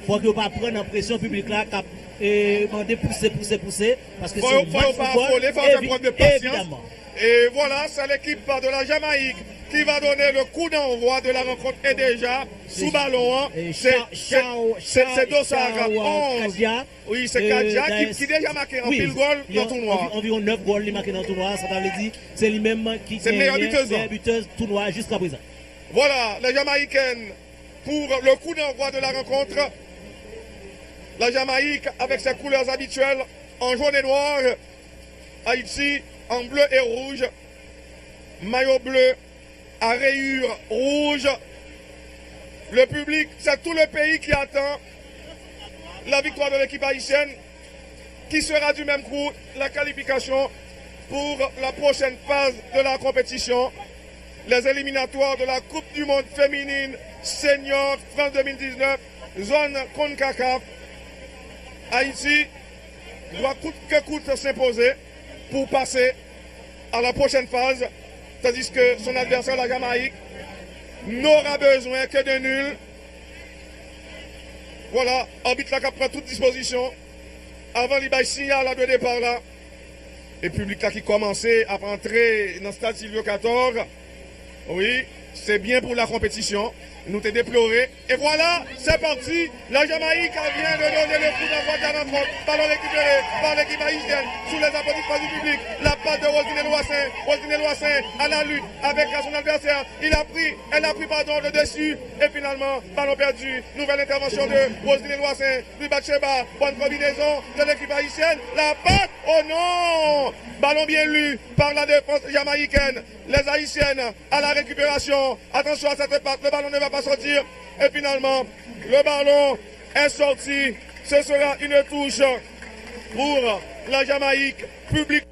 faut que pas prendre en pression publique là, cap et demander pousser, parce que faut c'est pas affoler, faut faire preuve de patience. Évidemment. Et voilà, c'est l'équipe de la Jamaïque qui va donner le coup d'envoi de la rencontre. Et déjà, sous ballon, c'est Dossard 11. Oui, c'est Kadia qui déjà marqué un pile goal dans le tournoi. Environ 9 goals il marqué dans le tournoi, ça veut dire c'est lui-même qui est meilleur buteuse tournoi jusqu'à présent. Voilà, les Jamaïcaines pour le coup d'envoi de la rencontre. La Jamaïque avec ses couleurs habituelles en jaune et noir. Haïti en bleu et rouge. Maillot bleu à rayures rouges. Le public, c'est tout le pays qui attend la victoire de l'équipe haïtienne qui sera du même coup la qualification pour la prochaine phase de la compétition. Les éliminatoires de la Coupe du Monde féminine senior France 2019, zone CONCACAF. Haïti doit coûte que coûte s'imposer pour passer à la prochaine phase, tandis que son adversaire, la Jamaïque, n'aura besoin que de nul. Voilà, arbitre là qui prend toute disposition avant les signal de départ là. Et public là qui commençait à entrer dans le stade Silvio 14. Oui, c'est bien pour la compétition. Nous t'ai déploré. Et voilà, c'est parti. La Jamaïque vient de donner le coup d'envoi de la rencontre. Ballon récupéré par l'équipe haïtienne sous les applaudissements du public. La passe de Rosine Loissin. Rosine Loissin à la lutte avec son adversaire. Elle a pris le dessus. Et finalement, ballon perdu. Nouvelle intervention de Rosine Loissin. Du Batcheba. Bonne combinaison de l'équipe haïtienne. La passe. Oh non! Ballon bien lu par la défense jamaïcaine. Les haïtiennes à la récupération. Attention à cette passe. Le ballon ne va pas sortir. Et finalement, le ballon est sorti. Ce sera une touche pour la Jamaïque. Public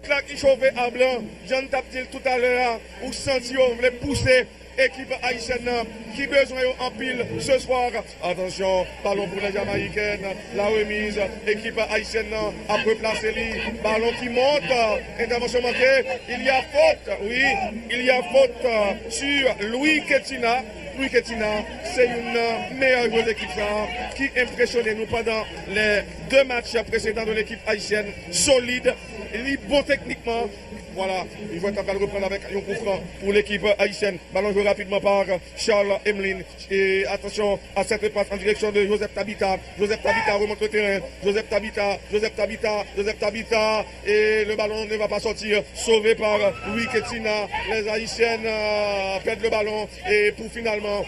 là qui chauffait à blanc. Jean Taptil tout à l'heure. Ou senti on voulait pousser. Équipe haïtienne qui besoin en pile ce soir. Attention, ballon pour les Jamaïcaines. La remise. Équipe haïtienne a replacé lui. Ballon qui monte. Intervention manquée. Il y a faute. Oui, il y a faute sur Louis Ketina. Louis Ketina, c'est une meilleure joueuse d'équipe qui impressionnait nous pendant les 2 matchs précédents de l'équipe haïtienne. Solide, bon techniquement. Voilà, il va reprendre avec un coup franc pour l'équipe haïtienne. Ballon joué rapidement par Charles Emeline. Et attention à cette passe en direction de Joseph Tabita. Joseph Tabita remonte le terrain. Joseph Tabita. Et le ballon ne va pas sortir. Sauvé par Louis Ketina. Les haïtiennes perdent le ballon. Et pour finalement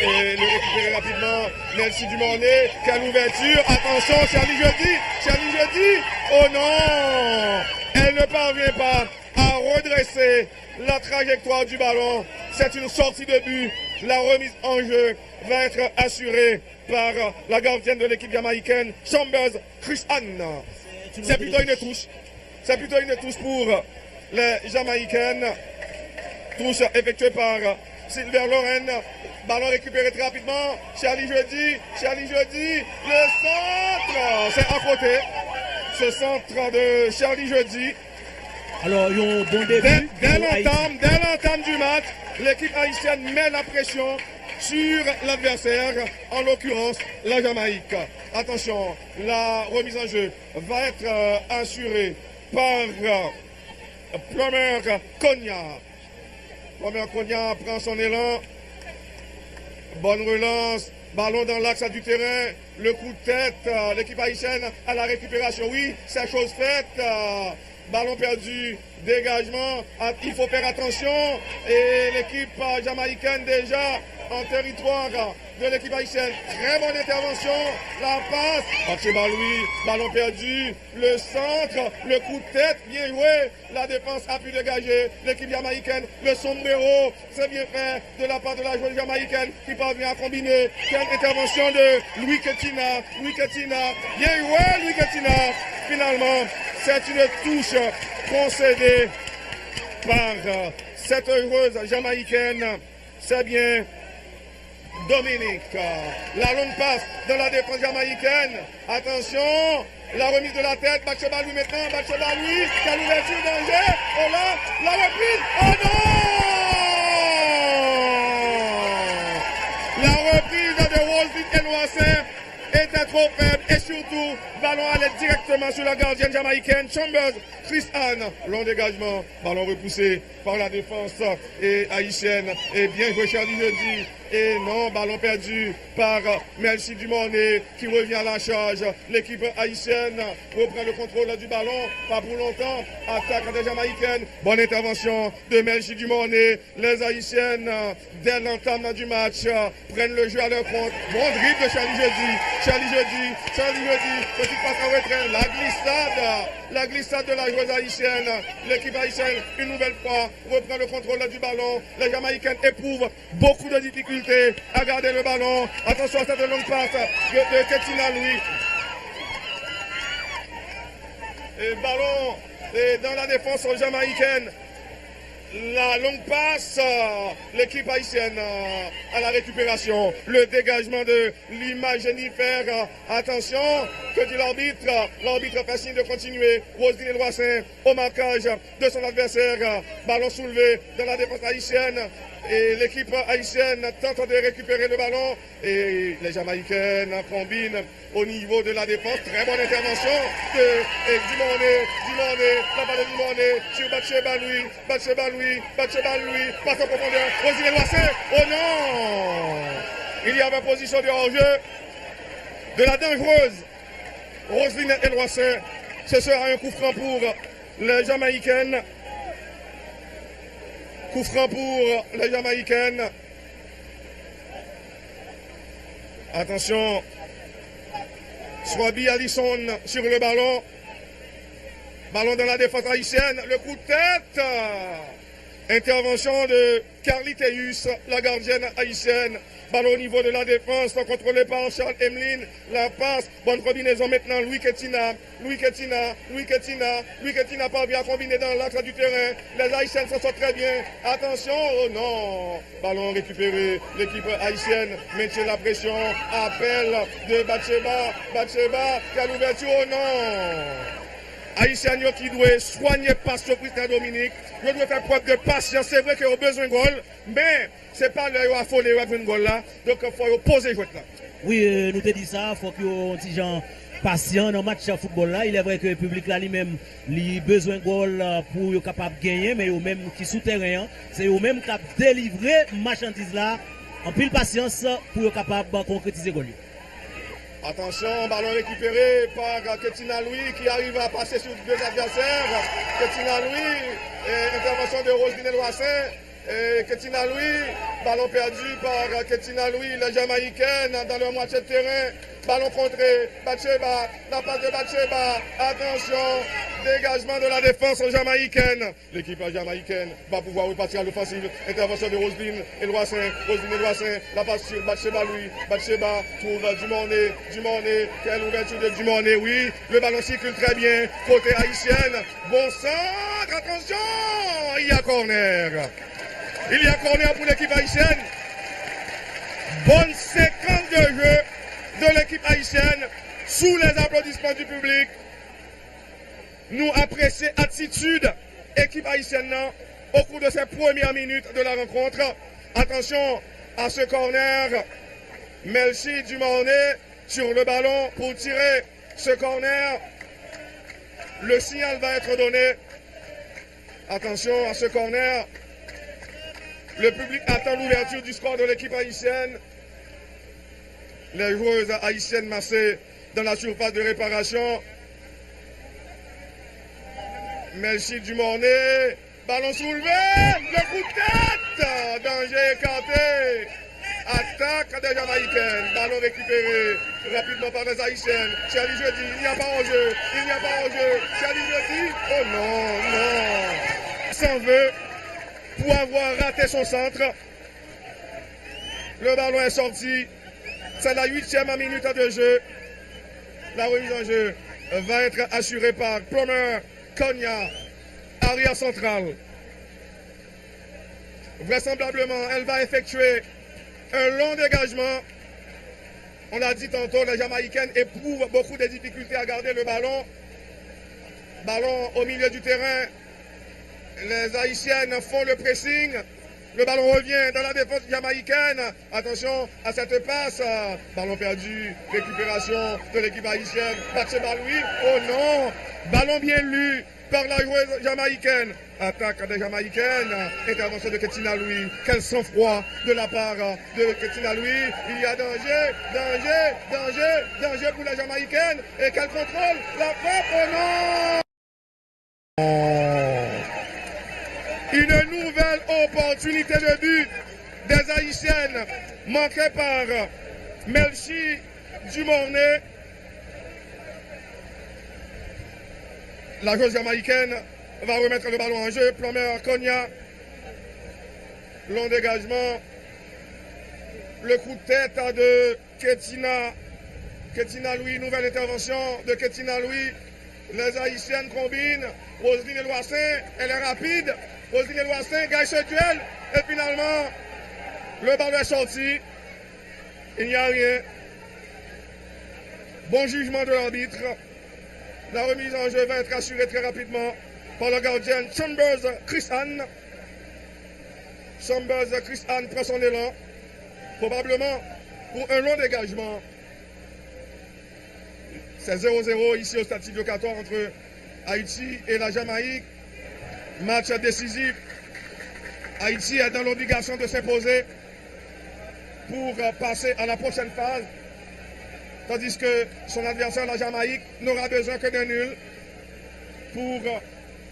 le récupérer rapidement. Nelsie Dumornay. Quelle ouverture. Attention, Charlie Jeudi. Oh non! Elle ne parvient pas à redresser la trajectoire du ballon. C'est une sortie de but. La remise en jeu va être assurée par la gardienne de l'équipe jamaïcaine, Chambers Chris Anne. C'est plutôt une touche. C'est plutôt une touche pour les Jamaïcaines. Touche effectuée par Sylvain Lorraine. Ballon récupéré très rapidement. Charlie Jeudi. Le centre. C'est à côté. Ce centre de Charlie Jeudi. Alors, ils ont bon début. Dès l'entame du match, l'équipe haïtienne met la pression sur l'adversaire, en l'occurrence la Jamaïque. Attention, la remise en jeu va être assurée par Plummer Cogna. Plummer Cogna prend son élan. Bonne relance. Ballon dans l'axe du terrain, le coup de tête, l'équipe haïtienne à la récupération, oui, c'est chose faite, ballon perdu, dégagement, il faut faire attention, et l'équipe jamaïcaine déjà en territoire de l'équipe haïtienne, très bonne intervention, la passe, Louis, ballon perdu, le centre, le coup de tête, bien joué, la défense a pu dégager, l'équipe jamaïcaine, le sombrero, c'est bien fait de la part de la joueuse jamaïcaine qui parvient à combiner, quelle intervention de Louis Ketina, bien joué Louis Ketina, finalement, c'est une touche concédée par cette joueuse jamaïcaine, c'est bien Dominique. La longue passe dans la défense jamaïcaine. Attention, la remise de la tête. Batcheba lui maintenant. Batcheba lui. Quelle ouverture, danger. Oh là, la reprise. Oh non! La reprise de Wolfie Eloissé. Loissin était trop faible et surtout, ballon allait directement sur la gardienne jamaïcaine Chambers, Chris Anne, long dégagement, ballon repoussé par la défense et haïtienne. Et bien joué Charlie Jeudi. Et non, ballon perdu par Melchi Dumornay qui revient à la charge. L'équipe haïtienne reprend le contrôle du ballon, pas pour longtemps. Attaque des Jamaïcaines. Bonne intervention de Melchi Dumornay. Les haïtiennes, dès l'entame du match, prennent le jeu à leur compte. Bon dribble de Charlie Jeudi. Charlie Jeudi, petite passe en retrait. La glissade de la joueuse haïtienne. L'équipe haïtienne, une nouvelle fois, reprend le contrôle du ballon. Les Jamaïcaines éprouvent beaucoup de difficultés à garder le ballon. Attention à cette longue passe de Ketina Louis. Et ballon dans la défense jamaïcaine. La longue passe, l'équipe haïtienne à la récupération. Le dégagement de l'image Jennifer. Attention, que dit l'arbitre? L'arbitre fait signe de continuer. Roselyne Loissin au marquage de son adversaire. Ballon soulevé dans la défense haïtienne. Et l'équipe haïtienne tente de récupérer le ballon. Et les Jamaïcaines combinent au niveau de la défense. Très bonne intervention de Dumornay, la balle de Dumornay sur Batcheba Louis, passe en profondeur. Roselyne Loissin, oh non! Il y avait position de hors-jeu de la dangereuse Roselyne Loissin. Ce sera un coup franc pour les Jamaïcaines. Coup franc pour les Jamaïcaines. Attention. Swabi Allison sur le ballon. Ballon dans la défense haïtienne. Le coup de tête. Intervention de Carly Théus, la gardienne haïtienne. Ballon au niveau de la défense, contrôlé par Charles Emeline. La passe, bonne combinaison maintenant. Louis Ketina parvient à combiner dans l'axe du terrain. Les haïtiennes s'en sortent très bien. Attention, oh non. Ballon récupéré. L'équipe haïtienne maintient la pression. Appel de Batcheba qui a l'ouverture, oh non. Haïtiens qui doivent soigner passe sur Christian Dominique. Ils doivent faire preuve de patience. C'est vrai qu'ils ont besoin de goal, mais ce n'est pas leur affolé avec une goal là. Donc il faut poser jouet là. Oui, nous te dit ça, il faut qu'ils soient un petit gens patient dans le match de football là. Il est vrai que le public là lui-même a besoin de goal pour être capable de gagner, mais eux même qui souterrain, c'est eux même qui délivrer marchandise là en pile patience pour être capable de concrétiser le goal. Attention, ballon récupéré par Ketina Louis qui arrive à passer sur deux adversaires. Ketina Louis, intervention de Roselyne Loissin. Ketina Louis, ballon perdu par Ketina Louis, la Jamaïcaine dans leur moitié de terrain. Ballon contré, Batcheba, la passe de Batcheba. Attention, dégagement de la défense jamaïcaine. L'équipe jamaïcaine va pouvoir repartir à l'offensive. Intervention de Roselyne et Loissin. La passe sur Batcheba Louis. Batcheba trouve Dumornay. Quelle ouverture de Dumornay, oui. Le ballon circule très bien. Côté haïtienne. Bon centre, attention. Il y a corner. Pour l'équipe haïtienne. Bonne séquence de jeu de l'équipe haïtienne sous les applaudissements du public. Nous apprécions l'attitude équipe haïtienne au cours de ces premières minutes de la rencontre. Attention à ce corner. Melchi Dumornay sur le ballon pour tirer ce corner. Le signal va être donné. Attention à ce corner. Le public attend l'ouverture du score de l'équipe haïtienne. Les joueuses haïtiennes massées dans la surface de réparation. Melchi Dumornay, ballon soulevé, le coup de tête, danger écarté. Attaque des Jamaïcaines, ballon récupéré rapidement par les Haïtiennes. Charlie Jeudi, il n'y a pas en jeu, Charlie Jeudi, oh non. S'en veut pour avoir raté son centre. Le ballon est sorti. C'est la 8e minute de jeu. La remise en jeu va être assurée par Plummer Konya, arrière central. Vraisemblablement, elle va effectuer un long dégagement. On l'a dit tantôt, les Jamaïcaines éprouvent beaucoup de difficultés à garder le ballon. Ballon au milieu du terrain. Les Haïtiennes font le pressing. Le ballon revient dans la défense jamaïcaine. Attention à cette passe. Ballon perdu. Récupération de l'équipe haïtienne. Batchebaloui. Oh non. Ballon bien lu par la joueuse jamaïcaine. Attaque des Jamaïcaines. Intervention de Ketina Louis. Quel sang-froid de la part de Ketina Louis. Il y a danger, danger, danger, danger pour la Jamaïcaine. Et quel contrôle. La frappe. Oh non. Une nouvelle opportunité de but des Haïtiennes manquée par Melchi Dumornay. La joueuse jamaïcaine va remettre le ballon en jeu. Plummer Konya. Long dégagement. Le coup de tête de Ketina. Ketina Louis. Nouvelle intervention de Ketina Louis. Les Haïtiennes combinent. Roselyne Eloissin. Elle est rapide. Roselyne Eloissin gagne ce duel. Et finalement, le ballon est sorti. Il n'y a rien. Bon jugement de l'arbitre. La remise en jeu va être assurée très rapidement par le gardien Chambers Chris Anne. Chambers Chris Anne prend son élan, probablement pour un long dégagement. C'est 0-0 ici au stade Silvio Cator entre Haïti et la Jamaïque. Match décisif. Haïti est dans l'obligation de s'imposer pour passer à la prochaine phase. Tandis que son adversaire, la Jamaïque, n'aura besoin que d'un nul pour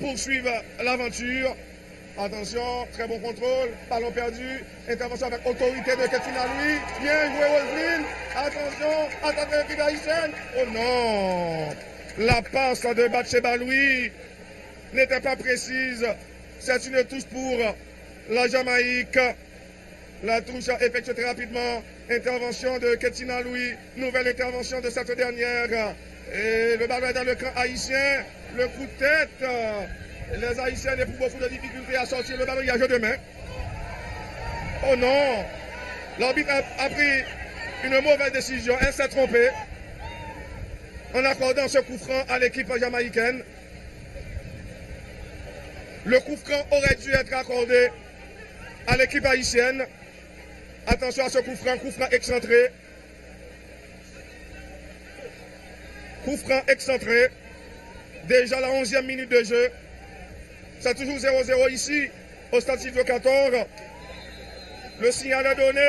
poursuivre l'aventure. Attention, très bon contrôle, ballon perdu, intervention avec autorité de Ketina Louis. Bien joué Roselyne, attention, attaque de l'équipe haïtienne. Oh non, la passe de Batchebaloui n'était pas précise. C'est une touche pour la Jamaïque. La touche effectuée très rapidement. Intervention de Ketina Louis. Nouvelle intervention de cette dernière. Et le ballon est dans le camp haïtien. Le coup de tête. Les Haïtiens éprouvent beaucoup de difficultés à sortir le ballon. Il y a jeu de main. Oh non. L'arbitre a pris une mauvaise décision. Elle s'est trompée en accordant ce coup franc à l'équipe jamaïcaine. Le coup franc aurait dû être accordé à l'équipe haïtienne. Attention à ce coup franc excentré. Coup franc excentré. Déjà la 11e minute de jeu. C'est toujours 0-0 ici, au stade Silvio Cator. Le signal est donné.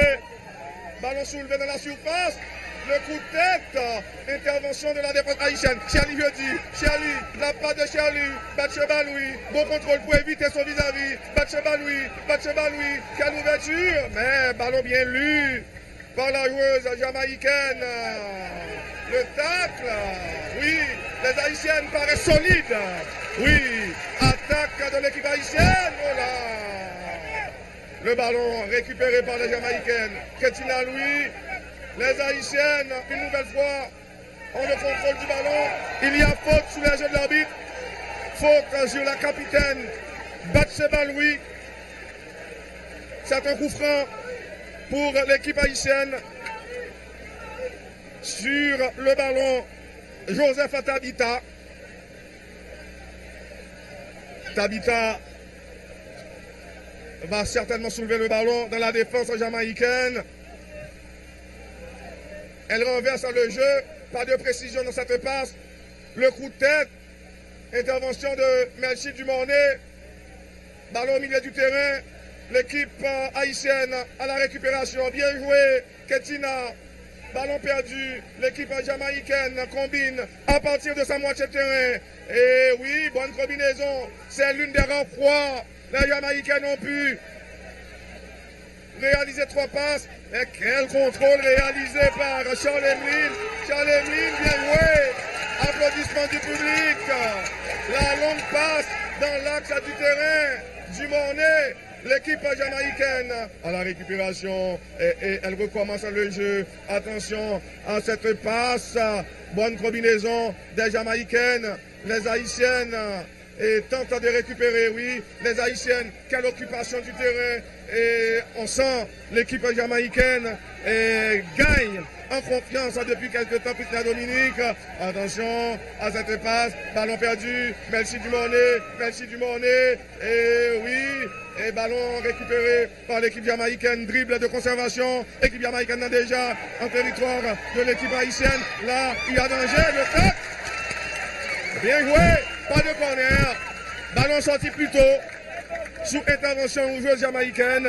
Ballon soulevé dans la surface. Le coup de tête. Intervention de la défense haïtienne. Charlie jeudi. Charlie, la part de Charlie. Batchebaloui. Bon contrôle pour éviter son vis-à-vis. Batchebaloui. Quelle ouverture. Mais ballon bien lu par la joueuse jamaïcaine. Le tacle. Oui, les Haïtiennes paraissent solides. Oui, attaque de l'équipe haïtienne. Oh là. Le ballon récupéré par les Jamaïcaines. Ketina Louis. Les Haïtiennes, une nouvelle fois, ont le contrôle du ballon. Il y a faute sous les yeux de l'arbitre. Faute sur la capitaine Batchebaloui. C'est un coup franc pour l'équipe haïtienne. Sur le ballon, Joseph Tabita. Tabita va certainement soulever le ballon dans la défense jamaïcaine. Elle renverse le jeu, pas de précision dans cette passe. Le coup de tête, intervention de Melchi Dumornay. Ballon au milieu du terrain. L'équipe haïtienne à la récupération. Bien joué, Ketina. Ballon perdu. L'équipe jamaïcaine combine à partir de sa moitié de terrain. Et oui, bonne combinaison. C'est l'une des rares fois. Les Jamaïcains ont pu réaliser 3 passes. Et quel contrôle réalisé par Charles-Emeline. Charles-Emeline, bien joué. Applaudissements du public. La longue passe dans l'axe du terrain. Dumornay. L'équipe jamaïcaine à la récupération et elle recommence le jeu. Attention à cette passe. Bonne combinaison des Jamaïcaines. Les Haïtiennes et tente de récupérer, oui, les Haïtiennes, quelle occupation du terrain, et on sent l'équipe jamaïcaine gagne en confiance depuis quelques temps, Christina Dominique, attention à cette passe, ballon perdu, Melchi Dumornay, et oui, et ballon récupéré par l'équipe jamaïcaine, dribble de conservation, équipe jamaïcaine déjà en territoire de l'équipe haïtienne, là, il y a danger, le tac, bien joué, pas de corner, ballon sorti plus tôt, sous intervention aux joueuses jamaïcaines,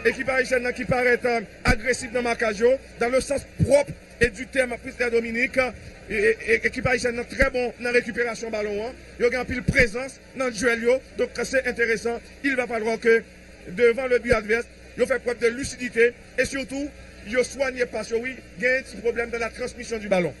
équipe haïtienne qui paraît agressive dans le marquage, dans le sens propre et du terme Christina Dominique, et équipe haïtienne très bon dans la récupération ballon, il y a un pile présence dans le duel, donc c'est intéressant, il va falloir que devant le but adverse, il fait preuve de lucidité, et surtout, il soigne pas, oui, il y a un petit problème dans la transmission du ballon.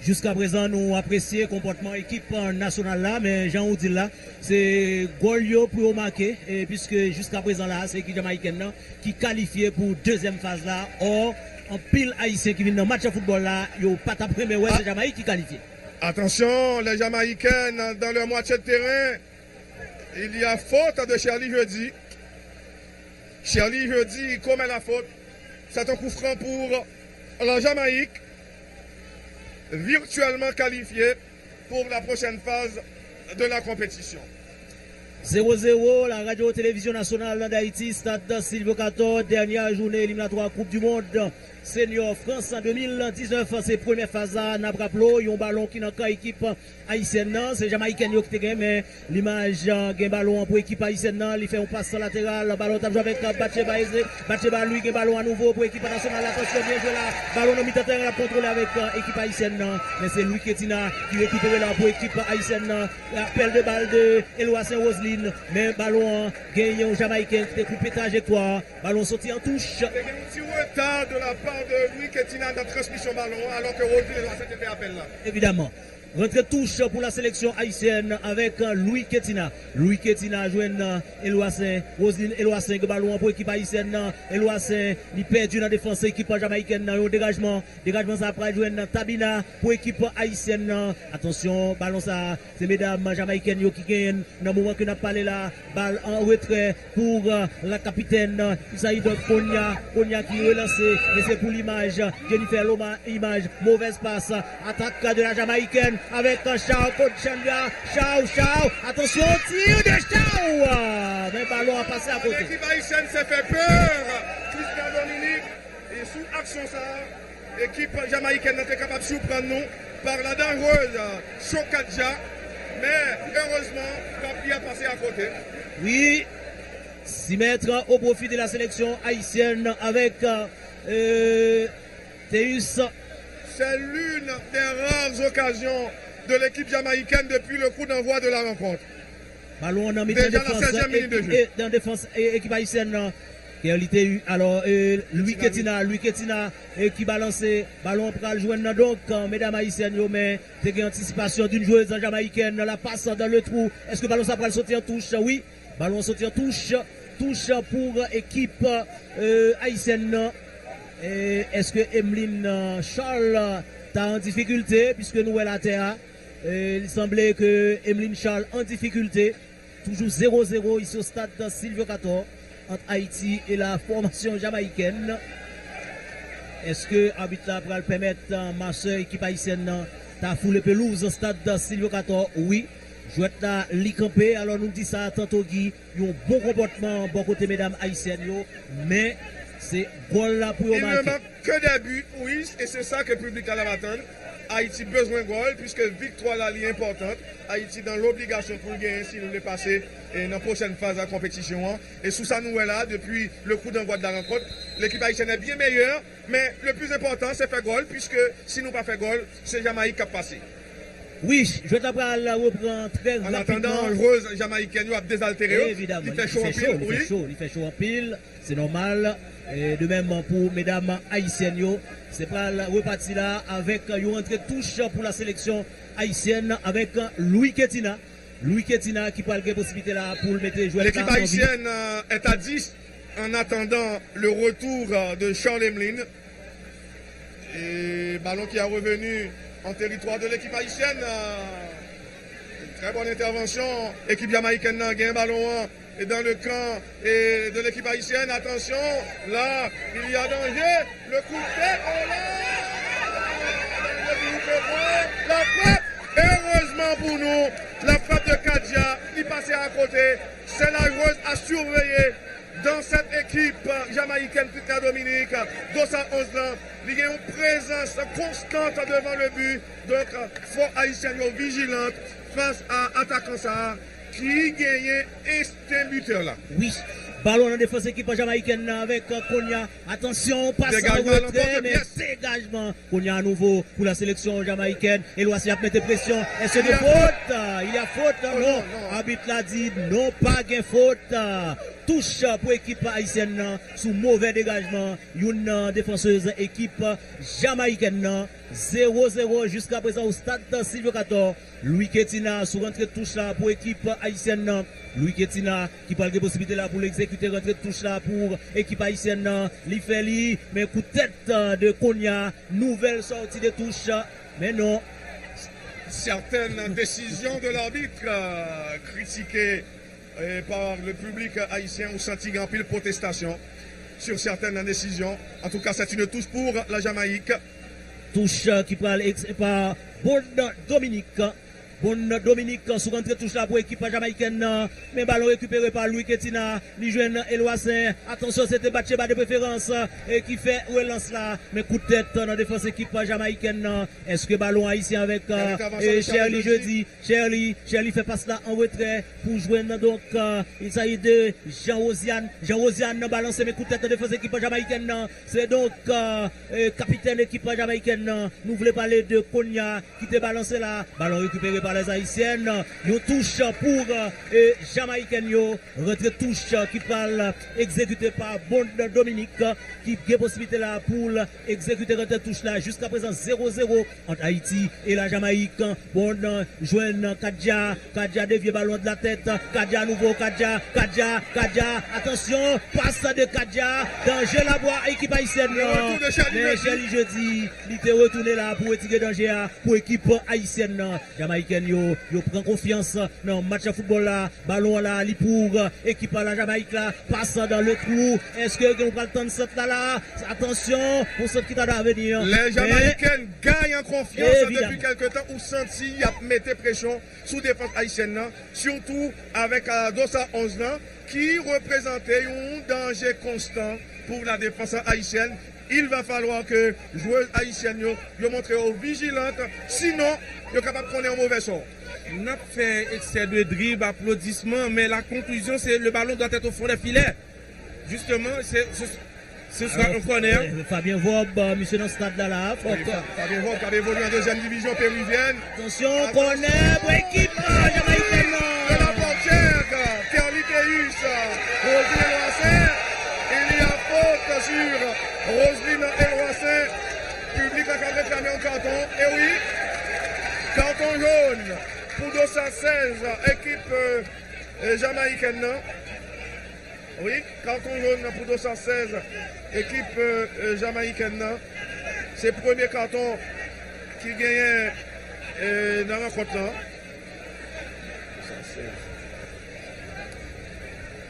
Jusqu'à présent, nous apprécions le comportement équipe nationale là, mais Jean vous dit là, c'est Golio pour marquer, et puisque jusqu'à présent là, c'est l'équipe jamaïcaine qui qualifié pour deuxième phase là. Or, en pile haïtien qui vient dans le match de football là, il n'y a pas ta première ouais, c'est Jamaïque qui qualifie. Attention, les Jamaïcaines dans leur moitié de terrain, il y a faute de Charlie Jeudi. Charlie Jeudi commet la faute. C'est un coup franc pour la Jamaïque, virtuellement qualifié pour la prochaine phase de la compétition. 0-0, la radio-télévision nationale d'Haïti, Stade Silvio Cator, dernière journée éliminatoire Coupe du Monde Senior France en 2019, c'est première phase à Nabraplo, il y a un ballon qui n'a qu'à équipe haïtienne, c'est Jamaïcain qui a mais l'image, un ballon pour équipe haïtienne, il fait un passe latéral, le ballon tape avec Batcheba, lui, un ballon à nouveau pour équipe nationale, attention bien joué là, ballon au mi-terrain, la contrôle avec équipe haïtienne, mais c'est Louis Ketina qui récupère là pour équipe haïtienne, appel de balle de Eloi Saint-Roseline, mais ballon gagné au Jamaïcain qui découpe trajectoire, ballon sorti en touche. Il y a un petit retard de la part de Louis Ketina dans la transmission ballon, alors que Roseline a fait appel là. Évidemment. Rentrée touche pour la sélection haïtienne avec Louis Ketina. Louis Ketina joue Eloassin. Roseline Eloassin, ballon pour l'équipe haïtienne. Eloassin, il perdu dans la défense équipe jamaïcaine. Un dégagement. Dégagement ça après jouer Tabina pour l'équipe haïtienne. Attention, ballon ça. C'est mesdames jamaïcaines qui gagnent. Dans le moment que nous avons parlé là, balle en retrait pour la capitaine Saïd Konya. Konya qui est relancé. Mais c'est pour l'image. Jennifer Loma, image. Mauvaise passe. Attaque de la jamaïcaine. Avec Chao, coach Chandra, Chao, attention, tir de Chao, mais ballon a passé à côté. L'équipe haïtienne s'est fait peur, Christina Dominique, et sous action ça, l'équipe jamaïcaine n'était capable de surprendre nous par la dangereuse Chokadja, mais heureusement, Kapi a passé à côté. Oui, 6 mètres au profit de la sélection haïtienne avec Théus. C'est l'une des rares occasions de l'équipe jamaïcaine depuis le coup d'envoi de la rencontre. Ballon en déjà la 16e minute de jeu. Dans défense équipe haïtienne. Alors, Louis Ketina qui balance, ballon pour le joindre. Donc, mesdames haïtiennes, mais c'est une anticipation d'une joueuse jamaïcaine. La passe dans le trou. Est-ce que le ballon ça va sortir en touche? Oui, ballon sortir en touche. Touche pour équipe haïtienne. Est-ce que Emeline Charles est en difficulté puisque nous sommes à terre? Il semblait que Emeline Charles en difficulté. Toujours 0-0 ici au stade Silvio Cator entre Haïti et la formation jamaïcaine. Est-ce que l'arbitre va permettre ma soeur équipe haïtienne de fouler pelouse au stade Silvio Cator? Oui. Je vais être l'icamper. Alors nous dit ça tantôt Guy. Il y a un bon comportement bon côté mesdames haïtiennes. Mais c'est goal là pour il marquer. ne manque que des buts, oui, et c'est ça que le public a l'attendre. Haïti besoin de goal, puisque victoire là est importante. Haïti dans l'obligation pour gagner si nous voulons passer dans la prochaine phase de la compétition. Et sous ça, nous là, depuis le coup d'envoi de la rencontre, l'équipe haïtienne est bien meilleure, mais le plus important, c'est faire goal, puisque si nous pas fait goal, c'est Jamaïque qui a passé. Oui, je vais reprendre très en rapidement. En attendant, Rose Jamaïcaine a désaltéré. Évidemment, il fait chaud en pile. Il fait chaud en pile, c'est normal. Et de même pour mesdames haïtiennes, c'est pas reparti là avec une entrée touche pour la sélection haïtienne avec Louis Ketina. Louis Ketina qui parle de possibilité là pour le mettre jouer. L'équipe haïtienne est à 10 en attendant le retour de Charles Emeline. Et ballon qui est revenu en territoire de l'équipe haïtienne. Très bonne intervention. Équipe jamaïcaine a gagné un ballon et dans le camp et de l'équipe haïtienne. Attention, là, il y a danger. Le coup de tête, oh là! La frappe, heureusement pour nous, la frappe de Kadja, il passait à côté. C'est la joueuse à surveiller dans cette équipe jamaïcaine Petite Dominique. 211 ans, il y a une présence constante devant le but. Donc, faut haïtienne vigilante face à attaquant ça qui gagne instinct buteur là. Oui. Ballon en défense équipe jamaïcaine avec Konya. Attention, passe en retrait, mais dégagement. Konya à nouveau pour la sélection jamaïcaine. Et Loissi a mis pression. Est-ce qu'il y a faute? Il y a faute, non. Arbitre l'a dit, non, pas de faute. Touche pour l'équipe haïtienne sous mauvais dégagement. Une défenseuse équipe jamaïcaine. 0-0 jusqu'à présent au stade Silvio 14. Louis Ketina sous rentrée de touche là pour l'équipe haïtienne. Louis Ketina qui parle de possibilité là pour l'exécuter, rentrée de touche là pour l'équipe haïtienne. L'Ifeli, mais coup de tête de Konya. Nouvelle sortie de touche, mais non. Certaines décisions de l'arbitre critiquées par le public haïtien ont senti grand pile protestation sur certaines décisions. En tout cas, c'est une touche pour la Jamaïque. Touche qui parle par Bonne Dominique. Bonne Dominique sous rentrée touche là pour l'équipe jamaïcaine. Mais ballon récupéré par Louis Ketina. Lijouen Eloissin. Attention, c'était Batcheba de préférence et qui fait relance là. Mais coup de tête dans la défense équipe jamaïcaine. Est-ce que ballon haïtien avec Shirley jeudi. Shirley fait passe là en retrait pour jouer donc il s'agit de Jean-Rosiane. Jean-Rosiane balancé mais coup de tête dans la défense équipe jamaïcaine. C'est donc capitaine équipe jamaïcaine. Nous voulons parler de Konya qui était balancé là. Ballon récupéré par les haïtiennes. Yo touche pour jamaïcaine yo. Retrait touche qui parle exécuté par Bonne Dominique qui a possibilité là pour exécuter retrait touche là. Jusqu'à présent 0-0 entre Haïti et la Jamaïque. Bonne joigne Kadja. Kadja dévie ballon de la tête. Kadja nouveau Kadja. Attention, passe de Kadja. Danger la bois équipe haïtienne. Mais Chélie jeudi, il était retourné là pour retirer danger pour équipe haïtienne. Jamaïcaine yo prend confiance dans le match de football là. Ballon là, li pour équipe la Jamaïque là. Passe dans le trou. Est-ce que nous pas le temps de cette là? Attention pour ce qui t'a à venir. Les Jamaïcaines gagnent en confiance depuis quelques temps ou senti y a mettre pression sous défense haïtienne, surtout avec Dossa 11 ans qui représentait un danger constant pour la défense haïtienne. Il va falloir que les joueurs haïtiens yo montrent vigilantes, sinon ils sont capables de prendre un mauvais sort. On a fait excès de dribble, applaudissements, mais la conclusion c'est le ballon doit être au fond des filets. Justement, ce sera un corner. Fabien Vob, monsieur dans ce stade là. Fabien Vob qui avait évolué en deuxième division péruvienne. Attention, corner pour l'équipe jamaïcaine. De la portière, Kerly Keus, Roselyne Eloissin. Il y a faute sur Roselyne Eloissin. Public a réclamé un carton. Et oui, carton jaune pour 216, équipe jamaïcaine. Oui, carton jaune pour 216, équipe jamaïcaine. C'est le premier carton qui gagne dans la rencontre là.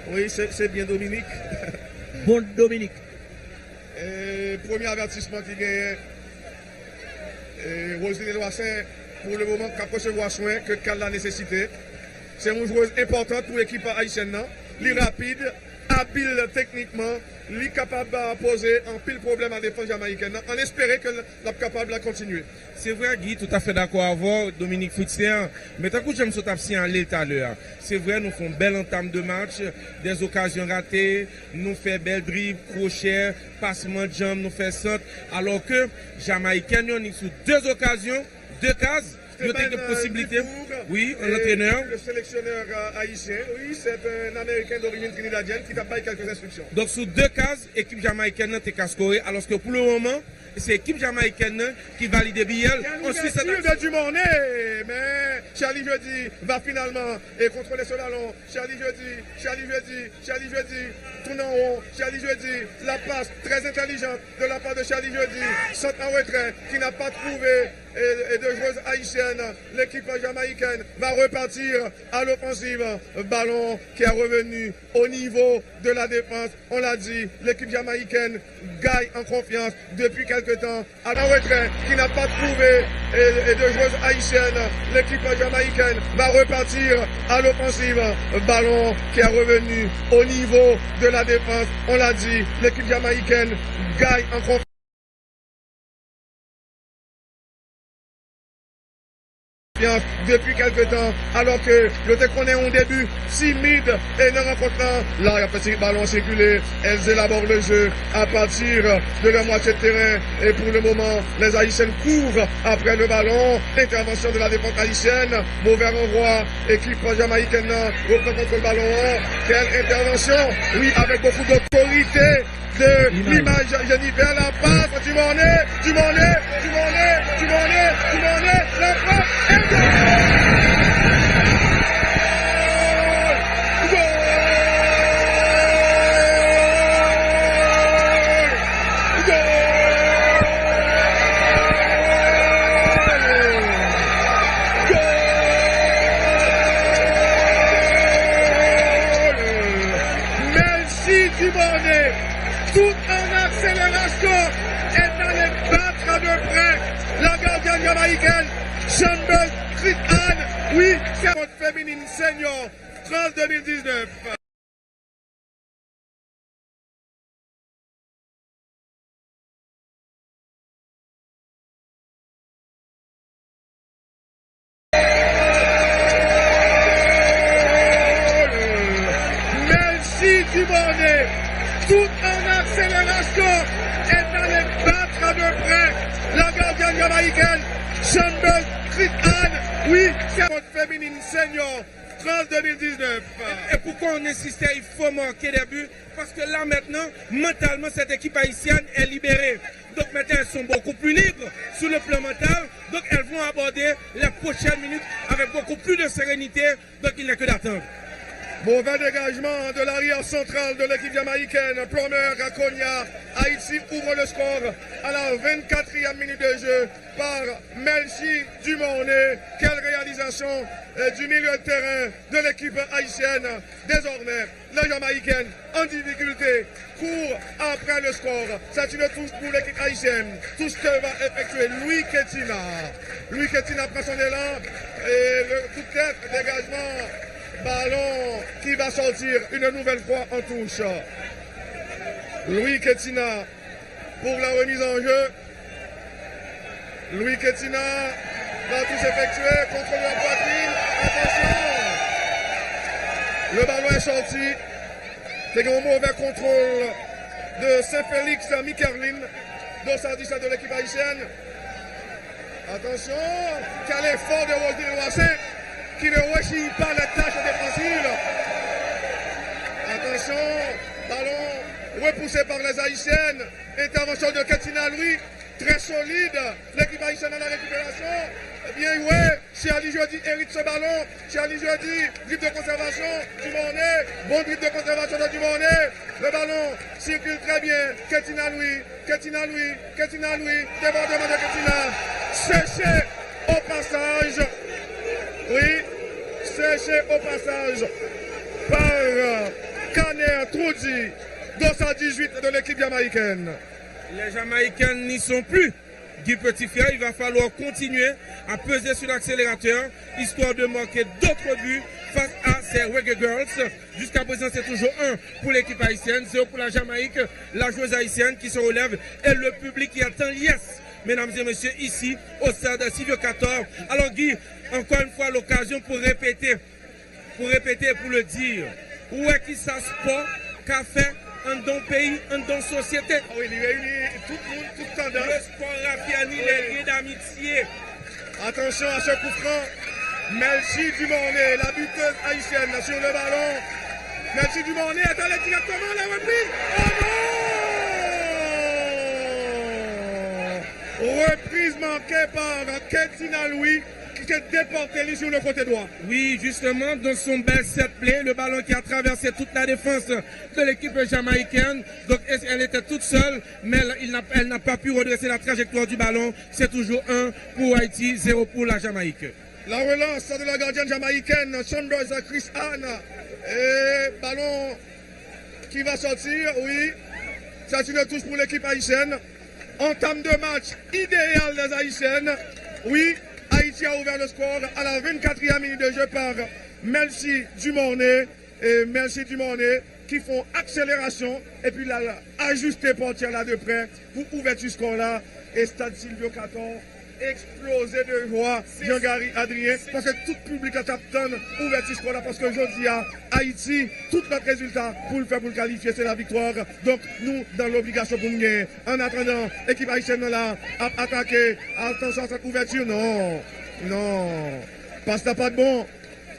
Oui, c'est bien Dominique. Bon Dominique. Premier avertissement qui gagne. Roselyne Eloissin, pour le moment, qui a recevoir soin que qu'elle a nécessité. C'est une joueuse importante pour l'équipe haïtienne. Elle est rapide, habile techniquement, elle est capable de poser un pile problème à la défense jamaïcaine. On espérait qu'elle est capable de continuer. C'est vrai, Guy, tout à fait d'accord avec Dominique Fritien. Mais tant que j'aime ce tapis en l'air tout à l'heure. C'est vrai, nous faisons belle entame de match, des occasions ratées, nous faisons belle dribble, crochet, passement de jambes, nous faisons centre. Alors que Jamaïcain, on est sous deux occasions, deux cases. Il y a des possibilités. Oui, un entraîneur. Le sélectionneur haïtien, oui, c'est un Américain d'origine trinidadienne qui t'a pas quelques instructions. Donc, sous deux cases, équipe jamaïcaine est cascorée, alors que pour le moment, c'est l'équipe jamaïcaine qui valide les billets. Ensuite, c'est de Dumornay, mais Charlie Jeudi va finalement contrôler ce ballon. Charlie Jeudi, tourne en haut. Charlie Jeudi, la passe très intelligente de la part de Charlie Jeudi, saute en retrait, qui n'a pas trouvé et de joueuses haïtiennes. L'équipe jamaïcaine va repartir à l'offensive. Ballon qui est revenu au niveau de la défense. On l'a dit, l'équipe jamaïcaine gagne en confiance depuis quelque temps. À la retrait, qui n'a pas trouvé et de joueuses haïtiennes. L'équipe jamaïcaine va repartir à l'offensive. Ballon qui est revenu au niveau de la défense. On l'a dit, l'équipe jamaïcaine gagne en confiance. Depuis quelque temps, alors que le déconné au début, timide et ne rencontrant, là, il a fait ballon circuler, elles élaborent le jeu à partir de la moitié de terrain, et pour le moment, les Haïtiennes courent après le ballon, intervention de la défense haïtienne, mauvais renvoi, équipe jamaïcaine reprend contre le ballon, quelle intervention, oui, avec beaucoup d'autorité de l'image Jennifer, la passe, du Monet, la frappe, et tout en accélération est allé battre de près la gardienne jamaïcaine Jeanne-Belle Crit-Anne. Oui, c'est votre féminine senior France 2019. Merci Dubonnet. Tout en accélération est allé battre de près la gardienne jamaïcaine Jeanne-Belle Crit-Anne. Oui, c'est votre féminine senior France 2019. Et pourquoi on insistait, il faut marquer des buts? Parce que là maintenant, mentalement, cette équipe haïtienne est libérée. Donc maintenant, elles sont beaucoup plus libres sur le plan mental. Donc elles vont aborder les prochaines minutes avec beaucoup plus de sérénité. Donc il n'est que d'attendre. Mauvais dégagement de l'arrière central de l'équipe jamaïcaine. Plummer à Konya. Haïti ouvre le score à la 24e minute de jeu par Melchi Dumonet. Quelle réalisation du milieu de terrain de l'équipe haïtienne. Désormais, les Jamaïcaines en difficulté courent après le score. C'est une touche pour l'équipe haïtienne. Touche que va effectuer Louis Ketina. Louis Ketina prend son élan et le coup de tête, dégagement. Ballon qui va sortir une nouvelle fois en touche. Louis Ketina pour la remise en jeu. Louis Ketina va tout s'effectuer contre la poitrine. Attention! Le ballon est sorti. C'est un mauvais contrôle de Saint-Félix Mikerlin, dossard 17 de l'équipe haïtienne. Attention! Quel effort de Rodrigue Roissin qui ne réussit pas la tâche défensive. Attention, ballon repoussé par les Haïtiennes. Intervention de Ketina Louis, très solide. L'équipe haïtienne à la récupération. Bien ouais, Charlie Jody hérite ce ballon. Charlie Jody, dribble de conservation du Monet. Bon dribble de conservation de Dumonet. Le ballon circule très bien. Ketina Louis, débordement de Ketina. Séché au passage. Oui, séché au passage par Kaner Troudi, 218 de l'équipe jamaïcaine. Les Jamaïcaines n'y sont plus. Guy Petitfrère, il va falloir continuer à peser sur l'accélérateur, histoire de marquer d'autres buts face à ces Reggae Girls. Jusqu'à présent, c'est toujours 1 pour l'équipe haïtienne, 0 pour la Jamaïque, la joueuse haïtienne qui se relève et le public qui attend yes. Mesdames et messieurs, ici, au stade Silvio 14. Alors Guy, encore une fois, l'occasion pour répéter, pour le dire. Où est qu'il ça sport qu'a fait un don pays, un don société? Oui, il réunit toute tendance. Le sport raffiani, les liens d'amitié. Attention à ce coup franc. Melchi Dumonet, la buteuse haïtienne sur le ballon. Melchi Dumonet est allé directement à la reprise. Oh non! Reprise manquée par Ketina Louis, qui déporté sur le côté droit. Oui, justement, dans son bel set play, le ballon qui a traversé toute la défense de l'équipe jamaïcaine. Donc, elle était toute seule, mais elle n'a pas pu redresser la trajectoire du ballon. C'est toujours 1 pour Haïti, 0 pour la Jamaïque. La relance de la gardienne jamaïcaine, Chambers Chris Anne. Et ballon qui va sortir, oui. C'est une touche pour l'équipe haïtienne. Entame de match idéal des Haïtiennes. Oui, Haïti a ouvert le score à la 24e minute de jeu par Melchi Dumornay. Et Melchi Dumornay qui font accélération et puis là, ajusté portière là de près pour ouvrir ce score là. Et Stade Silvio Caton explosé de joie, Jean-Gary Adrien, parce que tout le public a tapé ouverture score là, parce que aujourd'hui à Haïti, tout notre résultat pour le faire, pour le qualifier, c'est la victoire. Donc nous, dans l'obligation pour nous gagner. En attendant, l'équipe haïtienne là a attaqué. Attention à cette ouverture, non, parce que pas de bon.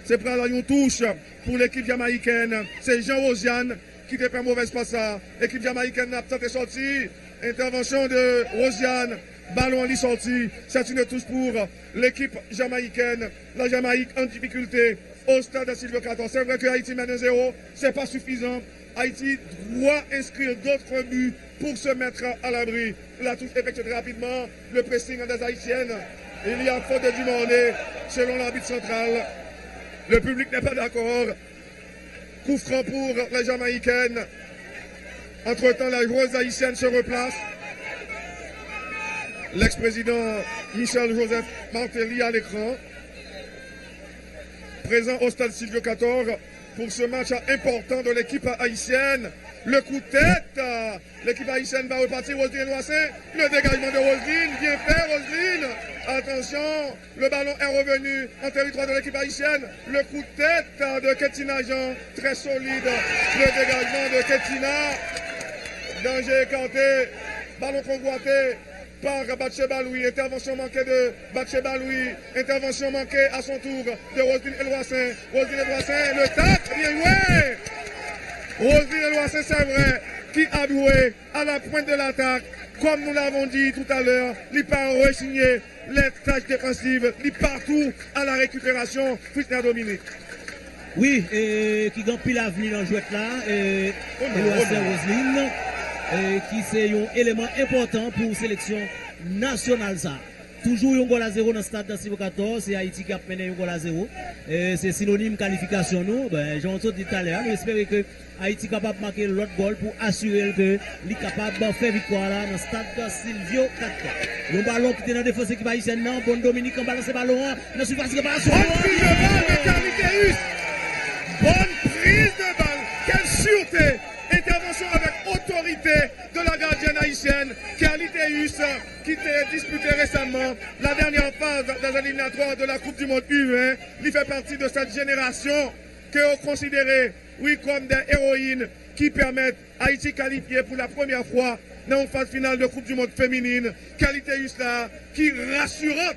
C'est prendre une touche pour l'équipe jamaïcaine. C'est Jean Rosiane qui te fait mauvaise passe. L'équipe jamaïcaine n'a pas sorti. Intervention de Rosiane. Ballon en sorti. C'est une touche pour l'équipe jamaïcaine. La Jamaïque en difficulté au stade de Silvio Caton. C'est vrai que Haïti mène 1-0. C'est pas suffisant. Haïti doit inscrire d'autres buts pour se mettre à l'abri. La touche effectuée rapidement. Le pressing des Haïtiennes. Il y a faute de Dumornay selon l'arbitre central. Le public n'est pas d'accord. Coup franc pour la Jamaïcaine. Entre-temps, la joueuse haïtienne se replace. L'ex-président Michel-Joseph Martelly à l'écran. Présent au stade Silvio Caton pour ce match important de l'équipe haïtienne. Le coup de tête. L'équipe haïtienne va repartir. Roselyne Loissin. Le dégagement de Roselyne. Bien fait, Roselyne. Attention. Le ballon est revenu en territoire de l'équipe haïtienne. Le coup de tête de Ketina Jean. Très solide. Le dégagement de Ketina. Danger écarté. Ballon convoité par Batcheba-Louis. Intervention manquée de Batcheba-Louis. Intervention manquée à son tour de Roselyne Loissin. Roselyne Loissin. Le tac. Bien joué. Roselyne Loissin, c'est vrai, qui a joué à la pointe de l'attaque. Comme nous l'avons dit tout à l'heure, il part re-signer les tâches défensives, il partout à la récupération. Christian Dominique. Oui, et qui gagne pile l'avenir dans le jouet là. Et Roselyne, qui c'est un élément important pour la sélection nationale. Ça. Toujours un goal à 0 dans le stade de Silvio Caton, c'est Haïti qui a mené un goal à 0. C'est synonyme qualification nous. Ben, j'en ai dit tout à l'heure, nous espérons que Haïti est capable de marquer l'autre goal pour assurer qu'il est capable de faire victoire là dans le stade de Silvio Caton. Le ballon qui était dans la défense équipe haïtienne, bon Dominique en balance le ballon, dans surface de réparation. Bonne prise de balle de Carliteus. Bonne prise de balle. Quelle sûreté. Intervention avec autorité de la gardienne haïtienne, Carliteus, qui était disputée récemment la dernière phase des éliminatoires de la Coupe du Monde U20. Il fait partie de cette génération que vous considérez, oui, comme des héroïnes qui permettent Haïti qualifier pour la première fois dans une phase finale de Coupe du Monde féminine. Carliteus là, qui rassurante,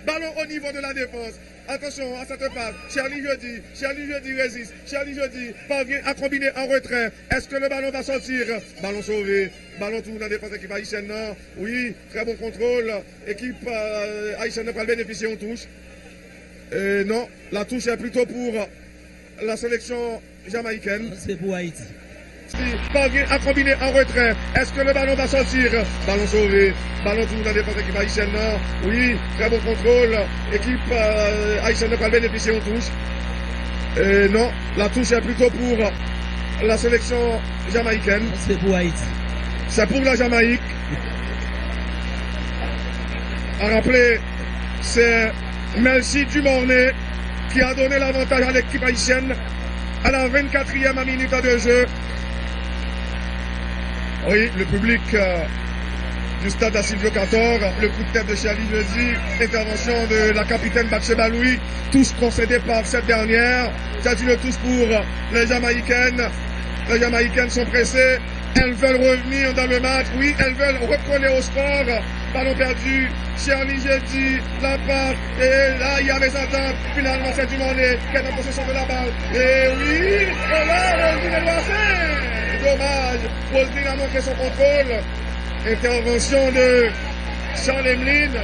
ballon au niveau de la défense. Attention à cette phase. Charlie Jeudi résiste. Charlie Jeudi parvient à combiner en retrait. Est-ce que le ballon va sortir? Ballon sauvé. Ballon tourne dans la défense équipe haïtienne. Oui, très bon contrôle. Équipe haïtienne n'a pas bénéficié en touche. Non, la touche est plutôt pour la sélection jamaïcaine. C'est pour Haïti. Parvient à combiner en retrait. Est-ce que le ballon va sortir? Ballon sauvé. Ballon tourne dans la défense équipe haïtienne. Oui, très bon contrôle. Équipe haïtienne n'a pas bénéficié en touche. Non, la touche est plutôt pour la sélection jamaïcaine. C'est pour Haïti. C'est pour la Jamaïque. À rappeler, c'est Melchi Dumornay qui a donné l'avantage à l'équipe haïtienne à la 24e minute de jeu. Oui, le public du stade à Silvio Caton, le coup de tête de Charlie Jeudi, intervention de la capitaine Batcheba-Louis, touche concédée par cette dernière. C'est une touche pour les Jamaïcaines. Les Jamaïcaines sont pressées, elles veulent revenir dans le match. Oui, elles veulent recoller au score. Ballon perdu, Charlie Jeudi, la part, et là il y avait sa tente. Finalement c'est Dumornay qui est en possession de la balle. Et oui, et là, Roselyne est lancée. Dommage, Roselyne a manqué son contrôle. Intervention de Charles Emeline.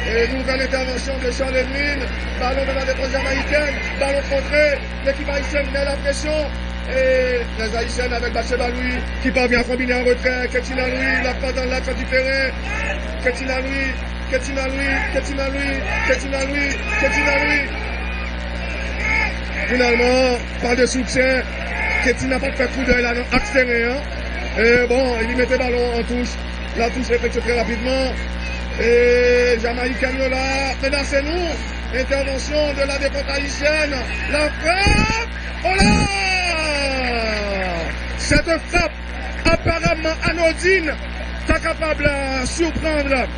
Et nouvelle intervention de Charles Edwin. Ballon de la défense jamaïcaine. Ballon contré. L'équipe haïtienne met la pression. Et les Haïtiennes avec Batcheba Louis qui parvient à combiner en retrait. Ketina Louis, la passe dans l'axe du terrain. Ketina Louis. Finalement, pas de soutien. Ketina n'a pas fait coup d'œil là dans l'axe terrain. Et bon, il y mettait ballon en touche. La touche effectuée très rapidement. Et Jamaïcain là, menacez-nous. Intervention de la défense haïtienne. La frappe. Oh là! Cette frappe apparemment anodine, pas capable de surprendre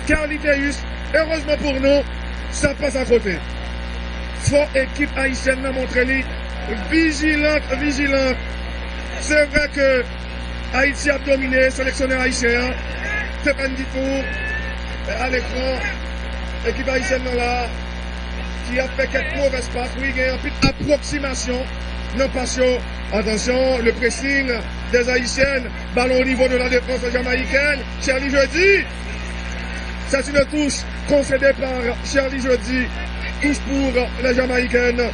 Carliteus. Heureusement pour nous, ça passe à côté. Faut équipe haïtienne n'a montré vigilante. C'est vrai que Haïti a dominé, sélectionneur haïtien, Stéphane Dufour, à l'écran, équipe haïtienne là, qui a fait quelques mauvaises passes, oui, il y a une petite approximation, non passion. Attention, le pressing des haïtiennes, ballon au niveau de la défense jamaïcaine, Charlie Jeudi, c'est une touche concédée par Charlie Jeudi, touche pour les jamaïcaines.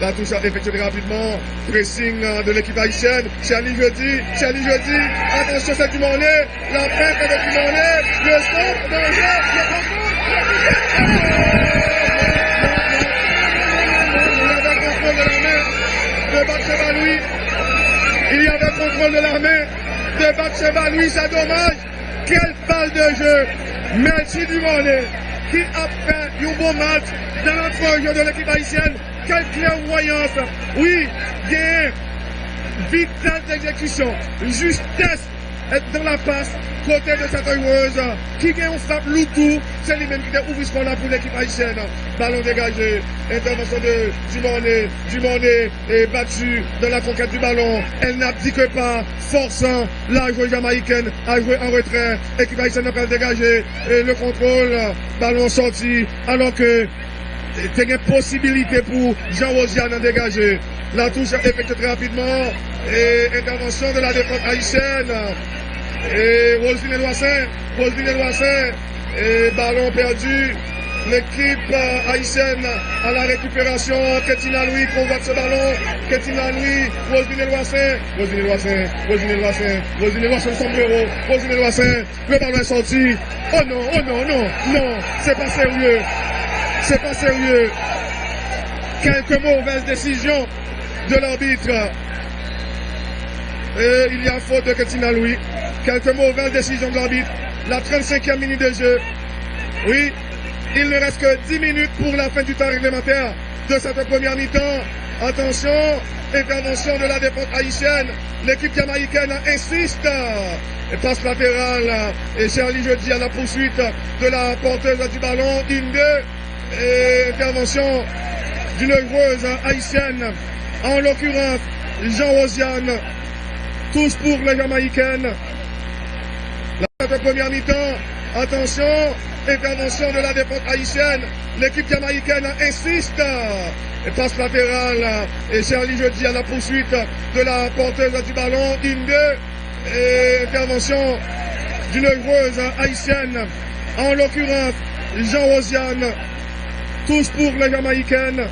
La touche effectuée rapidement. Pressing de l'équipe haïtienne. Charlie Jeudi. Attention, c'est Dumornay. La perte de Dumornay. Le stop, danger, le contrôle. Il y avait contrôle de la main de Batcheba Louis. C'est dommage. Quelle balle de jeu. Merci Dumornay qui a fait un bon match dans l'entre-jeu de l'équipe haïtienne. Quelle clairvoyance. Oui, gain, vitesse d'exécution, justesse dans la passe, côté de cette joueuse qui gagne un frappe loutou, c'est lui-même qui a ouvert ce qu'on a pour l'équipe haïtienne. Ballon dégagé, intervention de Dumornay est battue dans la conquête du ballon. Elle n'abdique pas, forçant la joueuse jamaïcaine à jouer en retrait. Équipe haïtienne n'a pas dégagé et le contrôle, ballon sorti, alors que c'est une possibilité pour Jean-Rosian de dégager. La touche effectuée très rapidement. Et intervention de la défense haïtienne. Et Roselyne Loissin. Et ballon perdu. L'équipe haïtienne à la récupération. Ketina Louis convoite ce ballon. Ketina Louis, Roselyne Loissin, sombrero. Roselyne Loissin. Le ballon est sorti. Oh non, c'est pas sérieux. Quelques mauvaises décisions de l'arbitre. Et il y a faute de Ketina Louis. Quelques mauvaises décisions de l'arbitre. La 35e minute de jeu. Oui, il ne reste que 10 minutes pour la fin du temps réglementaire de cette première mi-temps. Attention, intervention de la défense haïtienne. L'équipe jamaïcaine insiste. Et passe latérale. Et Charlie Jeudi à la poursuite de la porteuse du ballon. 1-2. Et intervention d'une joueuse haïtienne, en l'occurrence Jean-Rosian, tous pour les Jamaïcaines. La première mi-temps, attention, intervention de la défense haïtienne, l'équipe jamaïcaine insiste, et passe latérale, et Charlie Jeudi à la poursuite de la porteuse du ballon, 1-2, et intervention d'une joueuse haïtienne, en l'occurrence Jean-Rosian, tous pour les Jamaïcaines.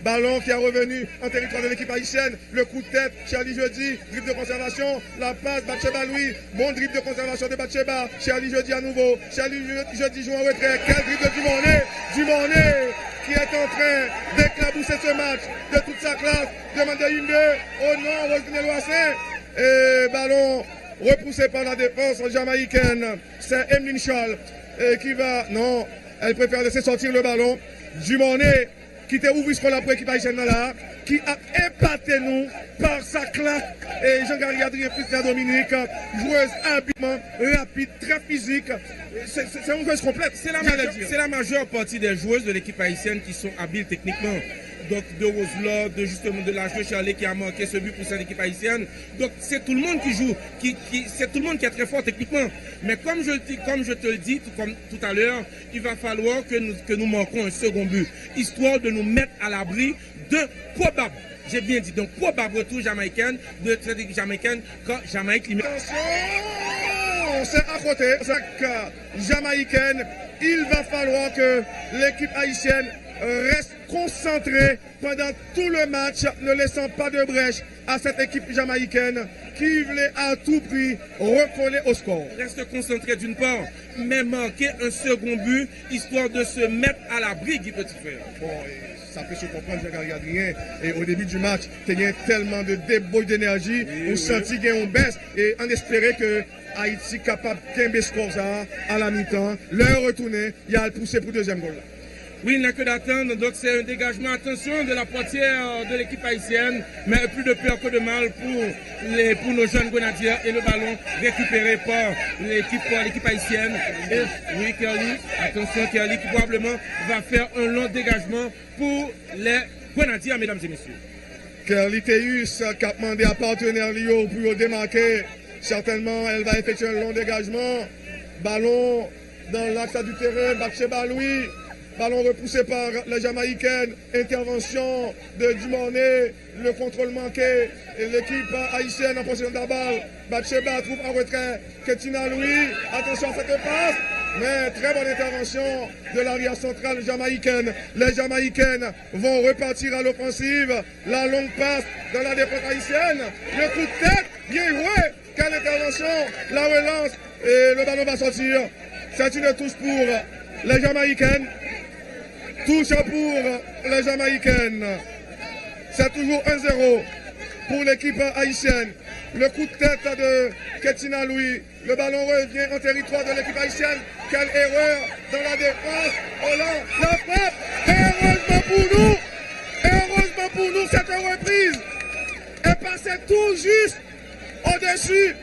Ballon qui est revenu en territoire de l'équipe haïtienne. Le coup de tête, Charlie Jeudi, dribble de conservation. La passe, Batcheba Louis. Bon dribble de conservation de Batcheba. Charlie Jeudi à nouveau. Charlie Jeudi joue en retrait. Quel dribble de Dumornay qui est en train d'éclabousser ce match de toute sa classe. Demande de 1-2. Oh non, Roselyne Loissin. Et ballon repoussé par la défense jamaïcaine. C'est Emeline Charles qui va... Non, elle préfère laisser sortir le ballon. Dumornay qui était ouvert ce qu'on a pour l'équipe haïtienne là, qui a épaté nous par sa classe. Et Jean-Gary Adrien Christian Dominique, joueuse habilement, rapide, très physique. C'est une joueuse complète. C'est la majeure partie des joueuses de l'équipe haïtienne qui sont habiles techniquement. donc de Roselot, de justement de l'âge de Charlie qui a marqué ce but pour cette équipe haïtienne. Donc c'est tout le monde qui joue, c'est tout le monde qui est très fort techniquement. Mais comme je te le dis comme tout à l'heure, il va falloir que nous marquons un second but, histoire de nous mettre à l'abri de probable, j'ai bien dit, donc probable retour jamaïcaine de cette équipe jamaïcaine quand Jamaïque limite. Attention, c'est à côté, c'est jamaïcaine. Il va falloir que l'équipe haïtienne reste concentrée pendant tout le match, ne laissant pas de brèche à cette équipe jamaïcaine qui voulait à tout prix recoller au score. Reste concentré d'une part, mais marquer un second but, histoire de se mettre à l'abri du petit frère. Bon, ça peut se comprendre, Jean-Gary Adrien. Et au début du match, tu as tellement de débauche d'énergie, on sentit qu'il y a une baisse et on espérait que Haïti capable de gagner score ça à la mi-temps, leur retourner, il y a le pousser pour le deuxième goal. Oui, il n'a que d'attendre, donc c'est un dégagement, attention, de la portière de l'équipe haïtienne, mais plus de peur que de mal pour nos jeunes grenadiers et le ballon récupéré par l'équipe haïtienne. Et oui, Kerly, attention, Kerly qui probablement va faire un long dégagement pour les grenadiers, mesdames et messieurs. Kerly Théus qui a demandé à partenaire Lio pour démarquer. Certainement, elle va effectuer un long dégagement. Ballon dans l'axe du terrain, Batcheba Louis. Ballon repoussé par la Jamaïcaine. Intervention de Dumornay. Le contrôle manqué. Et l'équipe haïtienne en possession de la balle. Batcheba trouve en retrait Ketina Louis. Attention à cette passe. Mais très bonne intervention de l'arrière centrale jamaïcaine. Les Jamaïcaines vont repartir à l'offensive. La longue passe dans la défense haïtienne. Le coup de tête, bien joué. Quelle intervention, la relance et le ballon va sortir. C'est une touche pour les Jamaïcaines. Touche pour les Jamaïcaines. C'est toujours 1-0 pour l'équipe haïtienne. Le coup de tête de Ketina Louis. Le ballon revient en territoire de l'équipe haïtienne. Quelle erreur dans la défense. Oh là, la frappe. Heureusement pour nous, cette reprise est passée tout juste au-dessus.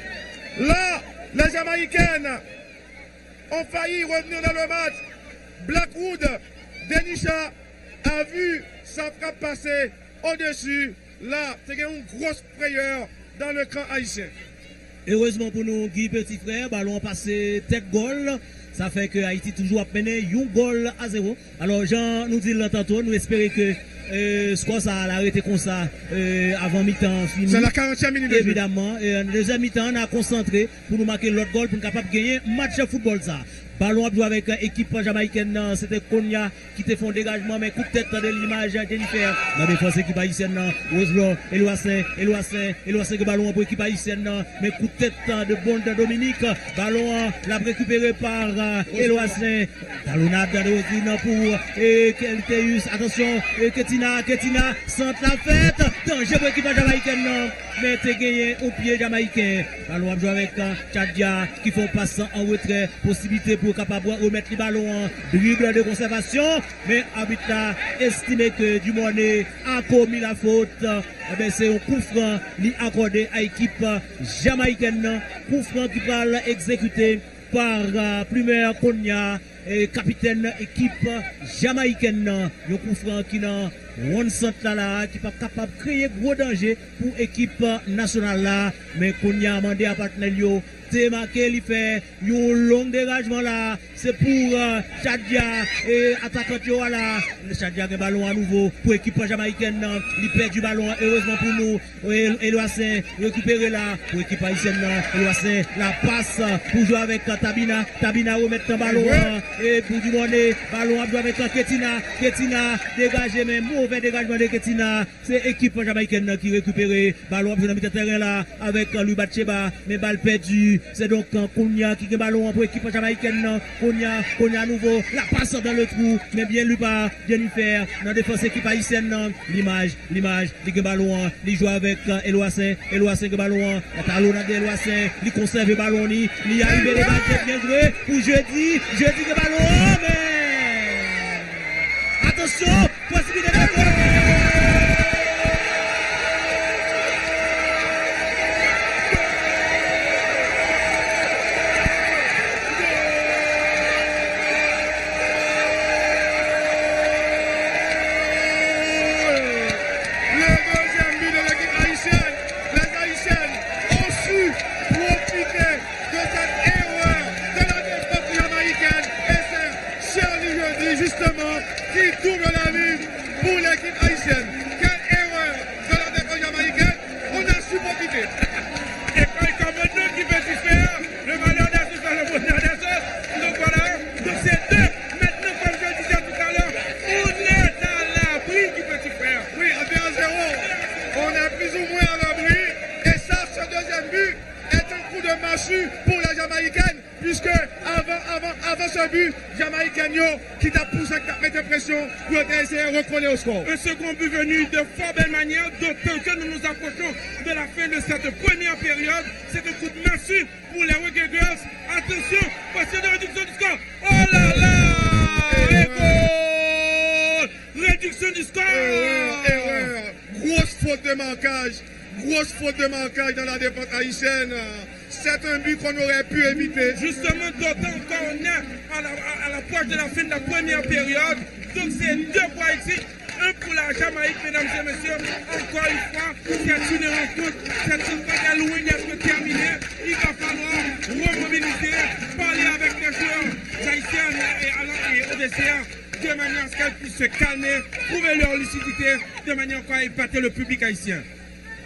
Là, les Jamaïcaines ont failli revenir dans le match. Blackwood, Denisha a vu sa frappe passer au-dessus. Là, c'est une grosse frayeur dans le camp haïtien. Heureusement pour nous, Guy Petit Frère, ballon passé tête goal. Ça fait que Haïti toujours a mené un goal à 0. Alors, Jean nous dit là tantôt, nous espérons que score ça a arrêté comme ça avant mi-temps fini. C'est la 40e minute. Évidemment. Et en deuxième mi-temps, on a concentré pour nous marquer l'autre goal pour nous capable de gagner match de football ça. Ballon à jouer avec l'équipe jamaïcaine, c'était Konya qui te font dégagement, mais coup de tête de l'image Jennifer. Dans la défense équipe haïtienne, Roselot, Eloissin, que ballon pour l'équipe haïtienne, mais coup de tête de Bond Dominique. Ballon la récupéré par Eloissin. Ballonnade de Rosine pour Kelteus. Attention, Ketina, centre la fête. Danger pour l'équipe jamaïcaine, mais t'es gagné au pied jamaïcain. Ballon à jouer avec Tchadia qui font passer en retrait. Possibilité pour capable de remettre les ballons en dribble de conservation, mais l'arbitre a estimé que Dumornay a commis la faute. C'est un coup franc accordé à l'équipe jamaïcaine, coup franc qui va l'exécuter par Plumer Konya, capitaine équipe jamaïcaine. Un coup franc qui n'a one centre là, qui pas capable de créer gros danger pour l'équipe nationale là, mais Konya a demandé à partenaire démarqué, il fait un long dégagement là, c'est pour Chadia et attaquant là, Chadia a un ballon à nouveau pour l'équipe jamaïcaine, il perd du ballon, heureusement pour nous, Eloissin récupéré là, pour l'équipe haïtienne, Eloissin, la passe pour jouer avec Tabina remettre un ballon et pour Dumornay, ballon à jouer avec Ketina dégagé, mais mauvais dégagement de Ketina, c'est l'équipe jamaïcaine qui récupère, ballon à jouer dans le terrain là, avec Louis Batcheba, mais balle perdue. C'est donc Konya qui a ballon pour l'équipe jamaïcaine. Konya à nouveau. La passe dans le trou. Mais bien lui par Jennifer. Dans la défense équipe haïtienne. L'image. Il a ballon. Il joue avec Eloissin. Eloissin qui a ballon. La talonnade d'Eloissin. Il conserve le ballon. Il arrive les balles bien joué. Pour jeudi. Jeudi qui a ballon. Mais attention. Possibilité de massue pour la Jamaïcaine, puisque avant ce but, Jamaïcaine qui t'a poussé à mettre pression pour essayer de recoller au score. Un second but venu de fort belle manière, d'autant que nous nous approchons de la fin de cette première période. C'est un coup de massue pour les Reggae Girls. Attention, passion de réduction du score. Oh là là! Et goal! Réduction du score! Erreur. Grosse faute de marquage dans la défense haïtienne. C'est un but qu'on aurait pu éviter. Justement, d'autant qu'on est à l'approche de la fin de la première période. Donc c'est 2 pour Haïti, 1 pour la Jamaïque, mesdames et messieurs. Encore une fois, c'est une rencontre, c'est une bagarre loin d'être terminée. Il va falloir remobiliser, parler avec les joueurs haïtiens et odysséens de manière à ce qu'elles puissent se calmer, trouver leur lucidité, de manière à épater le public haïtien.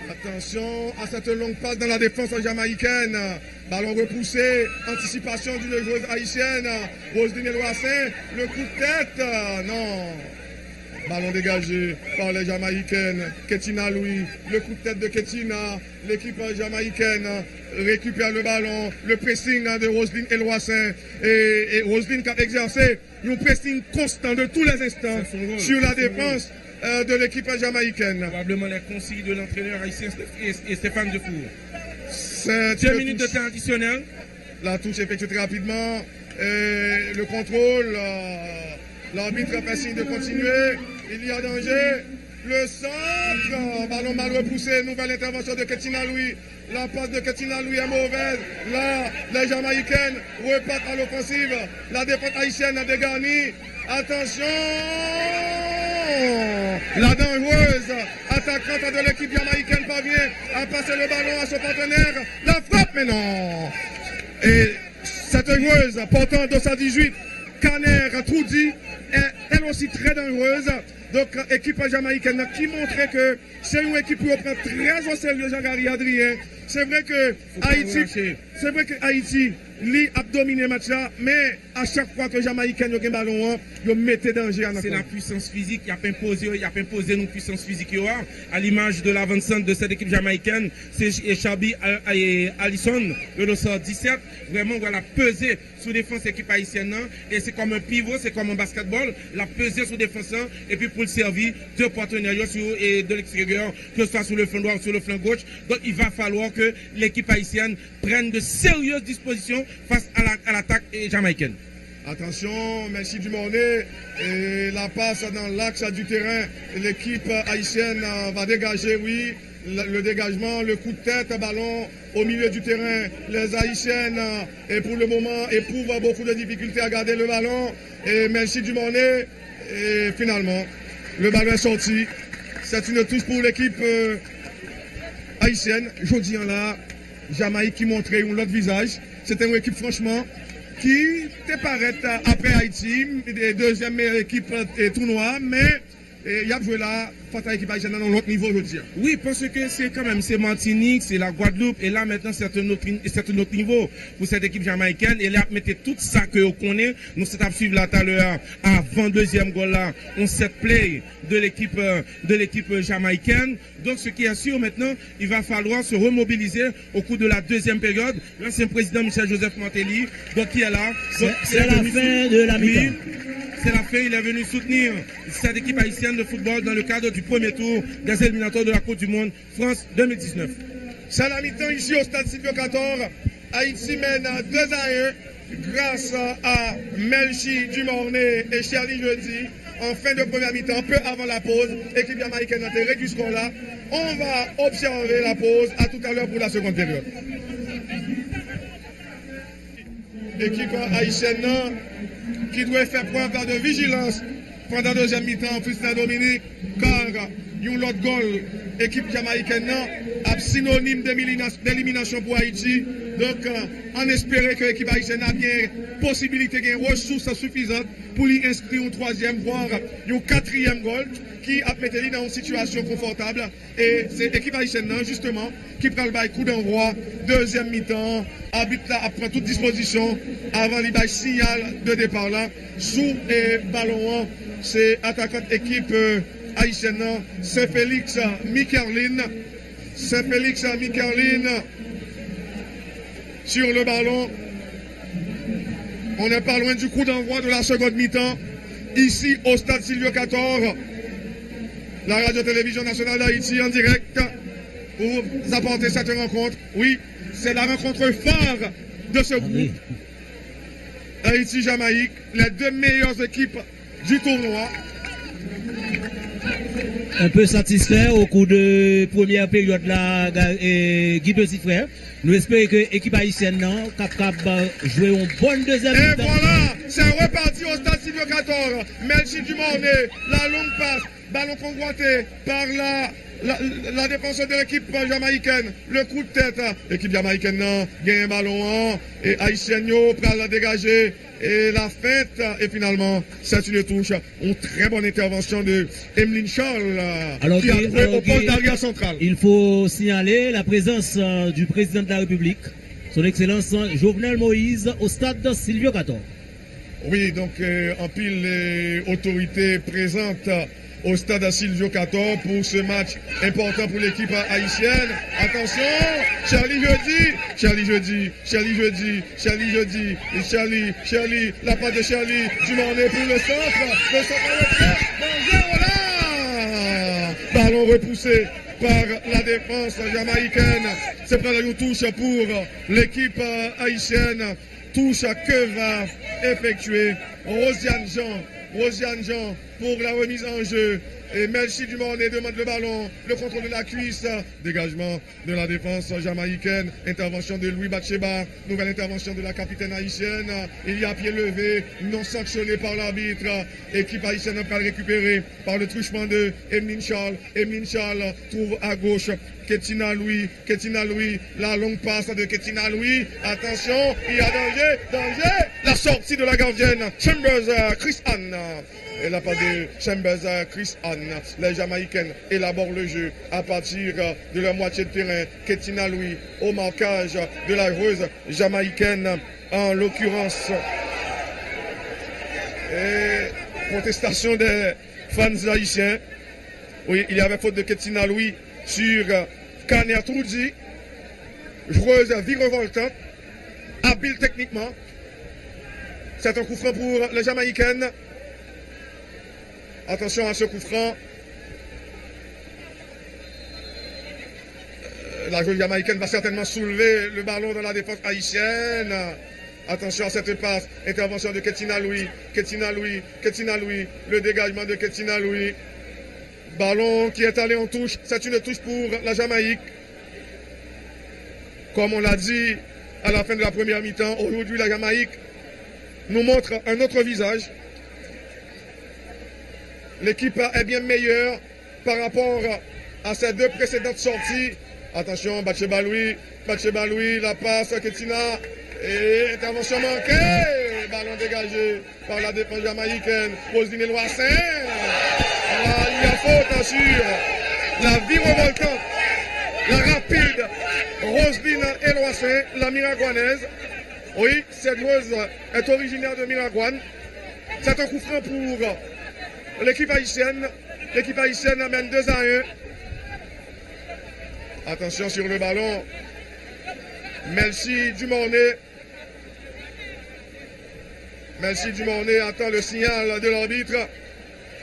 Attention à cette longue passe dans la défense jamaïcaine. Ballon repoussé, anticipation d'une joueuse haïtienne, Roselyne Eloassin, le coup de tête, non. Ballon dégagé par les Jamaïcaines, Ketina Louis, le coup de tête de Ketina, l'équipe jamaïcaine récupère le ballon, le pressing de Roselyne Eloassin et Roselyne qui a exercé un pressing constant de tous les instants sur la défense de l'équipe jamaïcaine. Probablement les consignes de l'entraîneur haïtien et Stéphane Defour. 2 minutes de temps additionnel. La touche effectuée très rapidement. Et le contrôle. L'arbitre fait signe de continuer. Il y a danger. Le centre. Ballon mal repoussé. Nouvelle intervention de Ketina Louis. La passe de Ketina Louis est mauvaise. Là, les Jamaïcaines repartent à l'offensive. La défense haïtienne a dégarni. Attention! La dangereuse attaquante de l'équipe jamaïcaine parvient à passer le ballon à son partenaire. La frappe maintenant! Et cette joueuse portant 218, Caner Troudi, est elle aussi très dangereuse. Donc, équipe jamaïcaine qui montrait que c'est une équipe qui prend très au sérieux Jean-Gary Adrien. C'est vrai que Haïti, lui a dominé le match là, mais à chaque fois que Jamaïcain a un ballon, il mettait danger. C'est la puissance physique qui a imposé une puissance physique à l'image de l'avancante de cette équipe jamaïcaine. C'est Chabi et Allison, le dossard 17. Vraiment, voilà, peser sous défense équipe haïtienne. Et c'est comme un pivot, c'est comme un basketball. La peser sous défense et puis pour le servir deux partenaires de l'extérieur, que ce soit sur le flanc droit ou sur le flanc gauche. Donc il va falloir que l'équipe haïtienne prenne de sérieuses dispositions face à l'attaque jamaïcaine. Attention, merci Dumornay. Et la passe dans l'axe du terrain. L'équipe haïtienne va dégager, oui. Le dégagement, le coup de tête, ballon au milieu du terrain. Les haïtiennes, et pour le moment, éprouvent beaucoup de difficultés à garder le ballon. Et merci Dumornay. Et finalement, le ballon est sorti. C'est une touche pour l'équipe haïtienne. Je dis là, Jamaïque qui montrait un autre visage. C'était une équipe, franchement, qui te paraît après Haïti, deuxième meilleure équipe tournoi, mais il y a joué là, face à l'équipe haïtienne dans l'autre niveau, je veux dire. Oui, parce que c'est quand même, c'est Martinique, c'est la Guadeloupe, et là maintenant c'est un autre niveau pour cette équipe jamaïcaine, et là, mettez tout ça que vous connaissez, nous sommes suivre là tout à l'heure, avant deuxième goal là, on set play de l'équipe jamaïcaine. Donc ce qui est sûr maintenant, il va falloir se remobiliser au cours de la deuxième période. L'ancien président Michel-Joseph Martelly, donc qui est là. C'est la fin de la mi-temps. C'est la fin, il est venu soutenir cette équipe haïtienne de football dans le cadre du premier tour des éliminatoires de la Coupe du Monde France 2019. C'est la mi-temps ici au stade Silvio 14. Haïti mène 2-1 grâce à Melchi Dumornay et Charlie Jeudi. En fin de première mi-temps, peu avant la pause, l'équipe jamaïcaine a réduit ce score-là. On va observer la pause. À tout à l'heure pour la seconde période. L'équipe haïtienne qui doit faire preuve de vigilance pendant la deuxième mi-temps, Christian Dominique, car un autre goal, équipe jamaïcaine, a synonyme d'élimination pour Haïti. Donc, on espère que l'équipe haïtienne a bien possibilité, bien ressources suffisantes pour lui inscrire un troisième, voire un quatrième goal qui a mis dans une situation confortable. Et c'est l'équipe haïtienne, justement, qui prend le bail coup d'envoi, deuxième mi-temps. Arbitre là prend toute disposition avant le bail signal de départ là. Sous et ballon, c'est attaquante équipe haïtienne, c'est Félix Mikerlin. C'est Félix Mikerlin sur le ballon. On n'est pas loin du coup d'envoi de la seconde mi-temps. Ici au stade Silvio Cator, la radio-télévision nationale d'Haïti en direct pour vous apporter cette rencontre. Oui, c'est la rencontre phare de ce groupe. Haïti-Jamaïque, les deux meilleures équipes du tournoi. Un peu satisfait au cours de première période là, Guy Petit Frère. Nous espérons que l'équipe haïtienne est capable de jouer une bonne deuxième mi-temps. Et voilà, c'est reparti au stade Silvio 14. Melchi Dumorné, la longue passe, ballon convoité par la défense de l'équipe jamaïcaine. Le coup de tête, l'équipe jamaïcaine gagne un ballon et haïtienne prend la dégager. Et la fête, et finalement, c'est une touche. Une très bonne intervention de Emeline Charles, qui a joué au poste d'arrière central. Il faut signaler la présence du président de la République, son Excellence Jovenel Moïse, au stade de Silvio Cator. Oui, donc en pile autorité présente au stade à Silvio Cator pour ce match important pour l'équipe haïtienne. Attention, Charlie Jeudi, la passe de Charlie, Dumorné pour le centre danger, voilà! Ballon repoussé par la défense jamaïcaine. C'est pas une touche pour l'équipe haïtienne. Touche que va effectuer Rosiane Jean pour la remise en jeu. Et Melchi Dumorné demande le ballon, le contrôle de la cuisse, dégagement de la défense jamaïcaine, intervention de Louis Batcheba, nouvelle intervention de la capitaine haïtienne. Il y a pied levé, non sanctionné par l'arbitre. Équipe haïtienne n'a pas récupéré par le truchement de Emeline Charles. Emeline Charles trouve à gauche Ketina Louis, la longue passe de Ketina Louis. Attention, il y a danger. La sortie de la gardienne, Chambers Chris Anne. Et la part de Chambers Chris Anne. Les Jamaïcaines élaborent le jeu à partir de la moitié de terrain. Ketina Louis au marquage de la joueuse jamaïcaine, en l'occurrence. Et protestation des fans haïtiens. Oui, il y avait faute de Ketina Louis sur Kaner Troudi, joueuse virevoltante, habile techniquement. C'est un coup franc pour les Jamaïcaines. Attention à ce coup franc. La joueuse jamaïcaine va certainement soulever le ballon dans la défense haïtienne. Attention à cette passe. Intervention de Ketina Louis. Le dégagement de Ketina Louis. Ballon qui est allé en touche. C'est une touche pour la Jamaïque. Comme on l'a dit à la fin de la première mi-temps, aujourd'hui la Jamaïque nous montre un autre visage. L'équipe est bien meilleure par rapport à ses deux précédentes sorties. Attention, Batcheba Louis, la passe, Ketina, et intervention manquée. Ballon dégagé par la défense jamaïcaine. Roselyne Loissin. Il y a faute sur la virevoltante, la rapide Roselyne Loissin, la Miragoanaise. Oui, cette joueuse est originaire de Miragoane. C'est un coup franc pour l'équipe haïtienne. L'équipe haïtienne amène 2-1. Attention sur le ballon. Melchi Dumorné attend le signal de l'arbitre.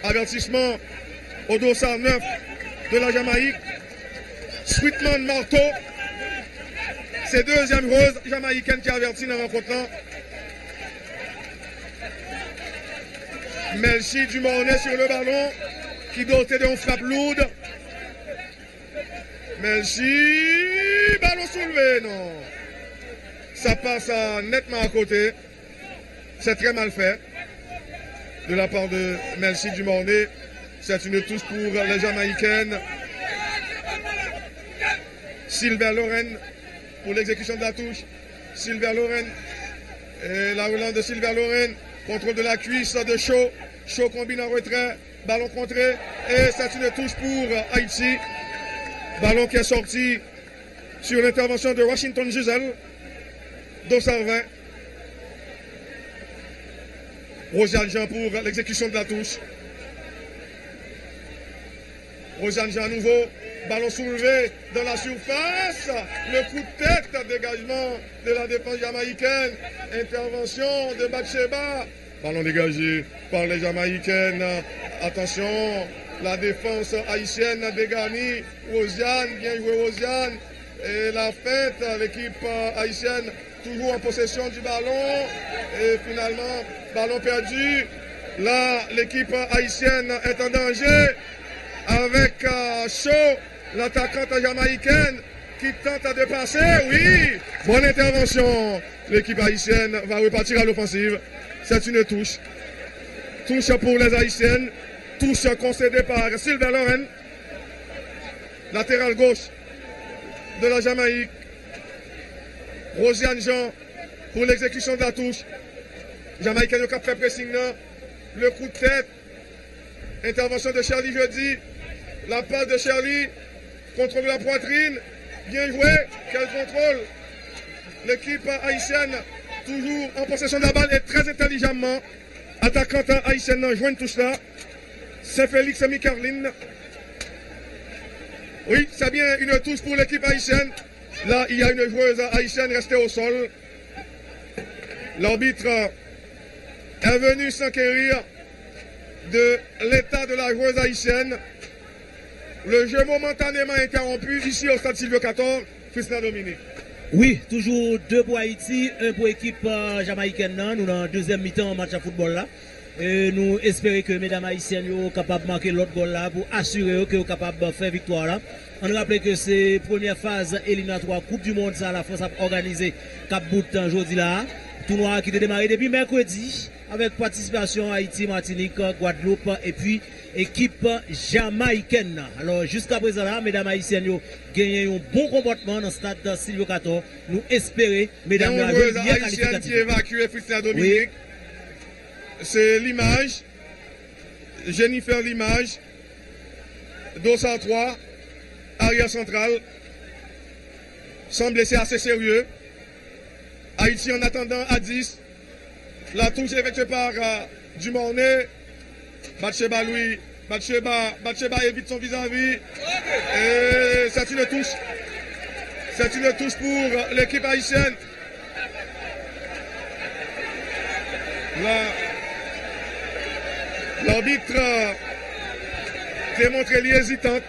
Avertissement au dossard 9 de la Jamaïque. Sweetman Marteau. C'est deuxième rose jamaïcaine qui a averti dans la rencontre. Melchi Dumorné sur le ballon, qui doté d'une frappe lourde. Melchi, ballon soulevé, non. Ça passe nettement à côté. C'est très mal fait de la part de Melchi Dumorné. C'est une touche pour les Jamaïcaines. Sylvain Lorraine pour l'exécution de la touche. Sylvain Lorraine. Et la relance de Sylvain Lorraine. Contrôle de la cuisse de Shaw. Shaw combine en retrait. Ballon contré. Et c'est une touche pour Haïti. Ballon qui est sorti sur l'intervention de Washington Giselle. 220. Rosiane Jean pour l'exécution de la touche. Rosiane Jean nouveau. Ballon soulevé dans la surface. Le coup de tête, dégagement de la défense jamaïcaine. Intervention de Batsheba. Ballon dégagé par les Jamaïcaines. Attention, la défense haïtienne dégagée. Rosiane, bien joué Rosiane. Et la fête, l'équipe haïtienne toujours en possession du ballon. Et finalement, ballon perdu. Là, l'équipe haïtienne est en danger. Avec Shaw, l'attaquante jamaïcaine qui tente de passer. Oui, bonne intervention. L'équipe haïtienne va repartir à l'offensive. C'est une touche. Touche pour les haïtiennes. Touche concédée par Sylvain Loren. Latéral gauche de la Jamaïque. Rosiane Jean pour l'exécution de la touche. Jamaïcaine qui a fait pressing. Le coup de tête. Intervention de Charlie Jeudi. La passe de Charlie. Contrôle de la poitrine. Bien joué. Quel contrôle. L'équipe haïtienne toujours en possession de la balle et très intelligemment. Attaquante haïtienne joue une touche là. Saint-Félix Micarline. Oui, c'est bien une touche pour l'équipe haïtienne. Là, il y a une joueuse haïtienne restée au sol. L'arbitre est venu s'enquérir de l'état de la joueuse haïtienne. Le jeu momentanément interrompu ici au stade Silvio XIV, Christian Dominique. Oui, toujours 2 pour Haïti, 1 pour l'équipe jamaïcaine. Nous dans la deuxième mi-temps en match à football là. Et nous espérons que mesdames haïtiennes sont capables de marquer l'autre goal là pour assurer qu'ils sont capables de faire victoire là. On rappelle que c'est la première phase éliminatoire Coupe du Monde, ça la France a organisé Cap bout de temps aujourd'hui là. Tournoi qui a démarré depuis mercredi avec participation Haïti, Martinique, Guadeloupe et puis équipe jamaïcaine. Alors jusqu'à présent là, mesdames haïtiennes ont gagné un bon comportement dans le stade Silvio XIV. Nous espérons, mesdames haïtiennes qui évacuent Christian Dominique. Oui. C'est l'image. Jennifer l'image. Dossard 3. Arrière central. Semble c'est assez sérieux. Haïti en attendant à 10. La touche effectuée par Dumornay. Batsheba Louis. Batsheba évite son vis-à-vis. Et c'est une touche. C'est une touche pour l'équipe haïtienne. L'arbitre t'a montré l'hésitante.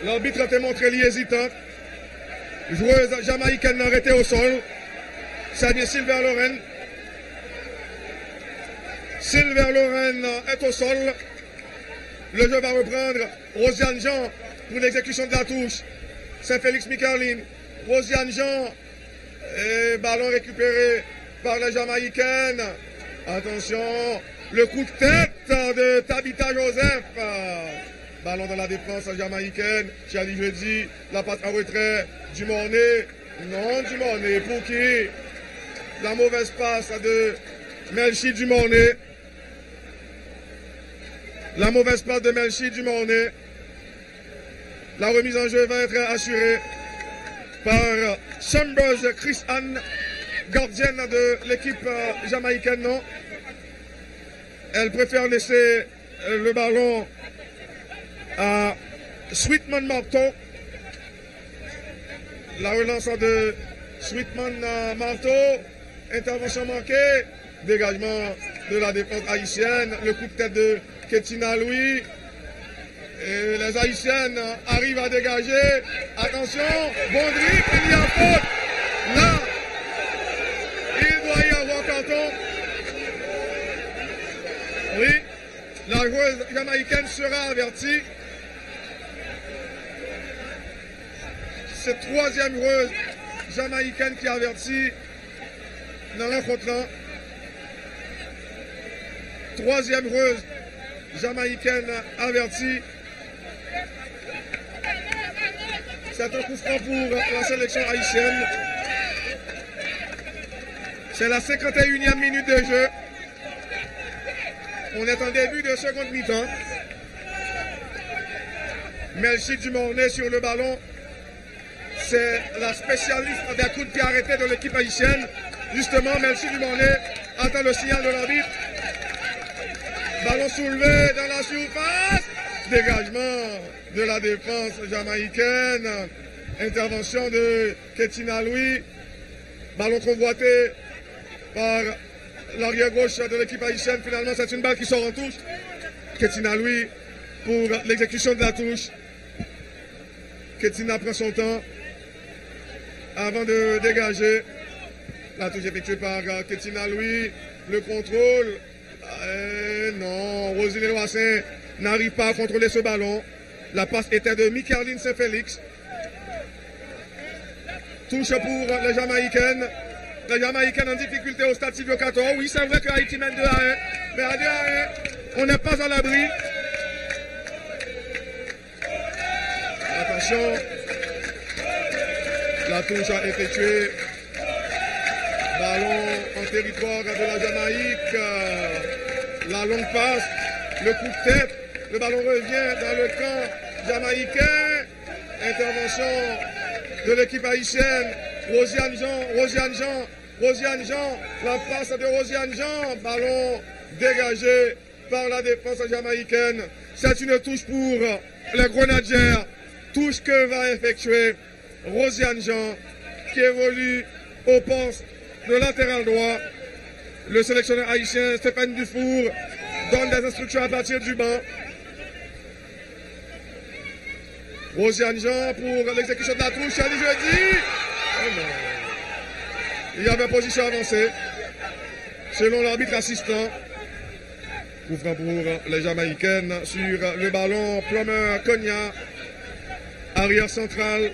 L'arbitre t'a montré l'hésitante. Joueuse jamaïcaine arrêtée au sol. Ça vient Sylvain Loren. Sylvain Loren est au sol. Le jeu va reprendre. Rosiane Jean pour l'exécution de la touche. Saint-Félix Micarline. Rosiane Jean. Et ballon récupéré par la Jamaïcaine. Attention. Le coup de tête de Tabitha Joseph. Ballon dans la défense jamaïcaine. Charlie Jeudi. La passe en retrait. Dumornay. Non, Dumornay. Pour qui? La mauvaise passe de Melchi Dumornay. La mauvaise passe de Melchi Dumornay. La remise en jeu va être assurée par Chambers Chris Anne, gardienne de l'équipe jamaïcaine. Non. Elle préfère laisser le ballon à Sweetman Marteau. La relance de Sweetman Marteau. Intervention manquée. Dégagement de la défense haïtienne. Le coup de tête de Ketina Louis. Et les haïtiennes arrivent à dégager. Attention. Bon dribble. Il y a faute. Là. Il doit y avoir carton. Oui. La joueuse jamaïcaine sera avertie. C'est troisième joueuse jamaïcaine qui est avertie dans la rencontre. Troisième joueuse jamaïcaine avertie. C'est un coup franc pour la sélection haïtienne. C'est la 51e minute de jeu. On est en début de seconde mi-temps. Melchi Dumornay sur le ballon. C'est la spécialiste des coups de pied arrêtés de l'équipe haïtienne. Justement, Melchi Dumornay attend le signal de l'arbitre. Ballon soulevé dans la surface. Dégagement de la défense jamaïcaine. Intervention de Ketina Louis. Ballon convoité par l'arrière gauche de l'équipe haïtienne. Finalement, c'est une balle qui sort en touche. Ketina Louis pour l'exécution de la touche. Ketina prend son temps avant de dégager. La touche effectuée par Ketina Louis. Le contrôle. Non, Roselyne Loissin n'arrive pas à contrôler ce ballon. La passe était de Mikaeline Saint-Félix. Touche pour les Jamaïcaines. Les Jamaïcaines en difficulté au stade Silvio 14. Oui, c'est vrai que Haïti mène 2-1. Mais à 2-1, on n'est pas à l'abri. Attention. La touche a effectué. Ballon en territoire de la Jamaïque. La longue passe. Le coup de tête. Le ballon revient dans le camp jamaïcain. Intervention de l'équipe haïtienne. Rosiane Jean. La passe de Rosiane Jean. Ballon dégagé par la défense jamaïcaine. C'est une touche pour les Grenadiers. Touche que va effectuer Rosiane Jean, qui évolue au poste de latéral droit. Le sélectionneur haïtien Stéphane Dufour donne des instructions à partir du banc. Rosiane Jean pour l'exécution de la touche. Ali Jeudi. Oh non. Il y avait position avancée. Selon l'arbitre assistant. Coup franc pour les Jamaïcaines sur le ballon. Plummer Konya. Arrière central.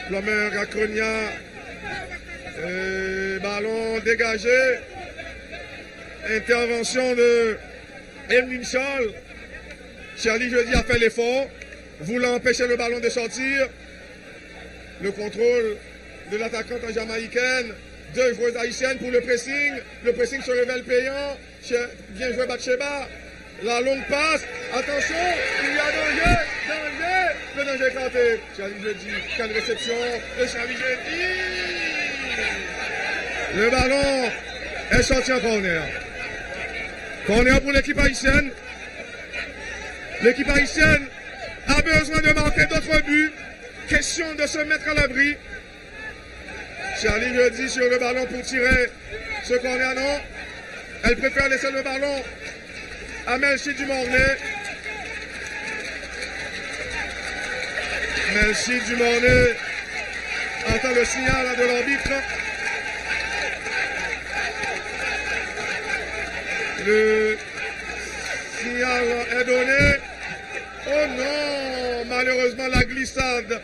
Plummer à Konya. Ballon dégagé. Intervention de Emeline Charles. Charlie Jeudi a fait l'effort, voulant empêcher le ballon de sortir. Le contrôle de l'attaquante jamaïcaine. 2 joueuses haïtiennes pour le pressing. Le pressing se révèle payant. Bien joué Batsheba. La longue passe. Attention, il y a danger. Le danger écarté. Charlie Jeudi, quelle réception de Charlie Jeudi. Le ballon est sorti en corner. Corner pour l'équipe haïtienne. L'équipe haïtienne a besoin de marquer d'autres buts. Question de se mettre à l'abri. Charlie Jeudi sur le ballon pour tirer ce corner, non. Elle préfère laisser le ballon à Melchi Dumornay. Melchi Dumornay entend le signal de l'arbitre. Le signal est donné. Oh non, malheureusement la glissade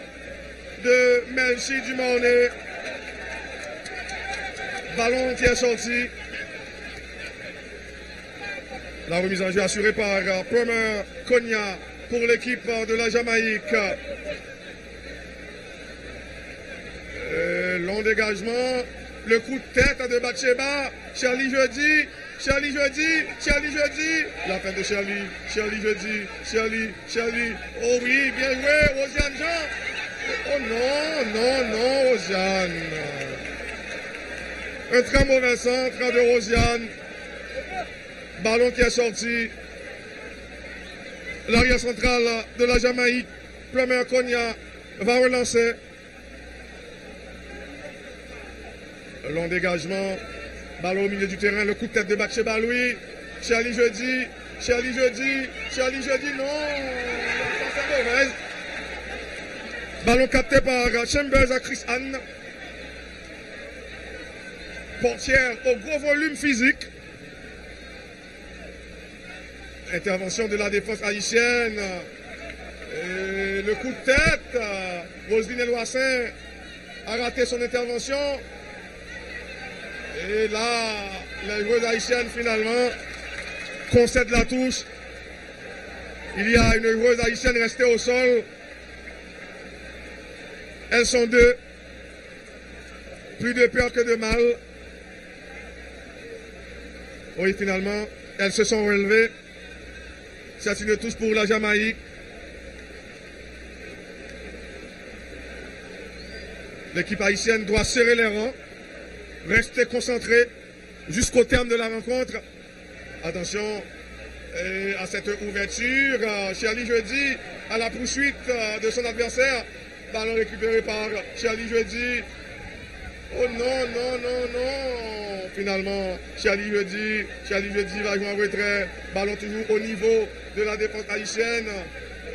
de Melchi Dumornay. Ballon qui est sorti. La remise en jeu assurée par Plummer Konya pour l'équipe de la Jamaïque. Long dégagement. Le coup de tête de Batsheba. Charlie Jeudi. La fin de Charlie Jeudi. Oh oui, bien joué, Rosiane Jean. Oh non, Rosiane. Un très mauvais centre de Rosiane. Ballon qui est sorti. L'arrière central de la Jamaïque, Plummer Konya, va relancer. Long dégagement. Ballon au milieu du terrain, le coup de tête de Batsheba Louis. Charlie Jeudi, non. C'est mauvaise. Ballon capté par Chambers à Chris Anne. Portière au gros volume physique. Intervention de la défense haïtienne. Et le coup de tête. Roselyne Loissin a raté son intervention. Et là, les joueurs haïtiennes finalement concèdent la touche. Il y a une joueuse haïtienne restée au sol. Elles sont 2. Plus de peur que de mal. Oui, finalement, elles se sont relevées. C'est une touche pour la Jamaïque. L'équipe haïtienne doit serrer les rangs. Rester concentré jusqu'au terme de la rencontre. Attention, à cette ouverture. Charlie Jeudi à la poursuite de son adversaire. Ballon récupéré par Charlie Jeudi. Oh non, non, non, non. Finalement, Charlie Jeudi va jouer en retrait. Ballon toujours au niveau de la défense haïtienne.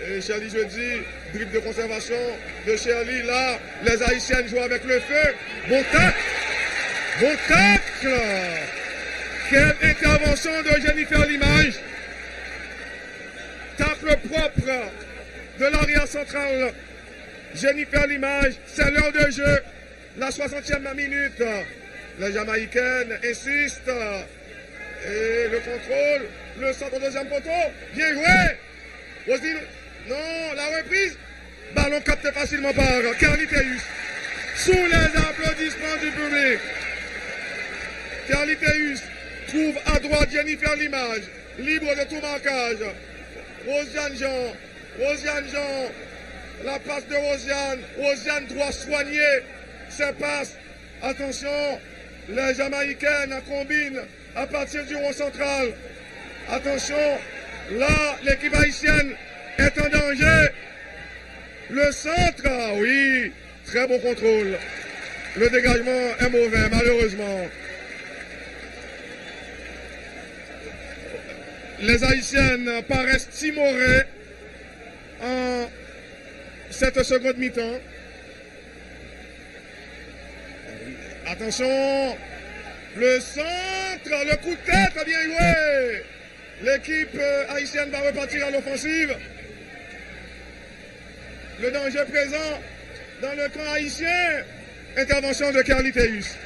Et Charlie Jeudi, dribble de conservation de Charlie. Là, les Haïtiennes jouent avec le feu. Bon tacle. Bon tacle. Quelle intervention de Jennifer Limage. Tacle propre de l'arrière centrale. Jennifer Limage, c'est l'heure de jeu. La 60e minute. La Jamaïcaine insiste. Et le contrôle. Le centre au deuxième poteau. Bien joué. Rosine. Non, la reprise. Ballon capté facilement par Carly Théus. Sous les applaudissements du public. Carly Théus trouve à droite Jennifer Limage. Libre de tout marquage. Rosiane Jean. La passe de Rosiane. Rosiane doit soigner ses passes. Attention, les Jamaïcaines combinent à partir du rond central. Attention, là, l'équipe haïtienne est en danger. Le centre, oui, très bon contrôle. Le dégagement est mauvais, malheureusement. Les Haïtiennes paraissent timorées en cette seconde mi-temps. Attention, le centre, le coup de tête, bien joué. L'équipe haïtienne va repartir à l'offensive. Le danger présent dans le camp haïtien. Intervention de Carly Théus.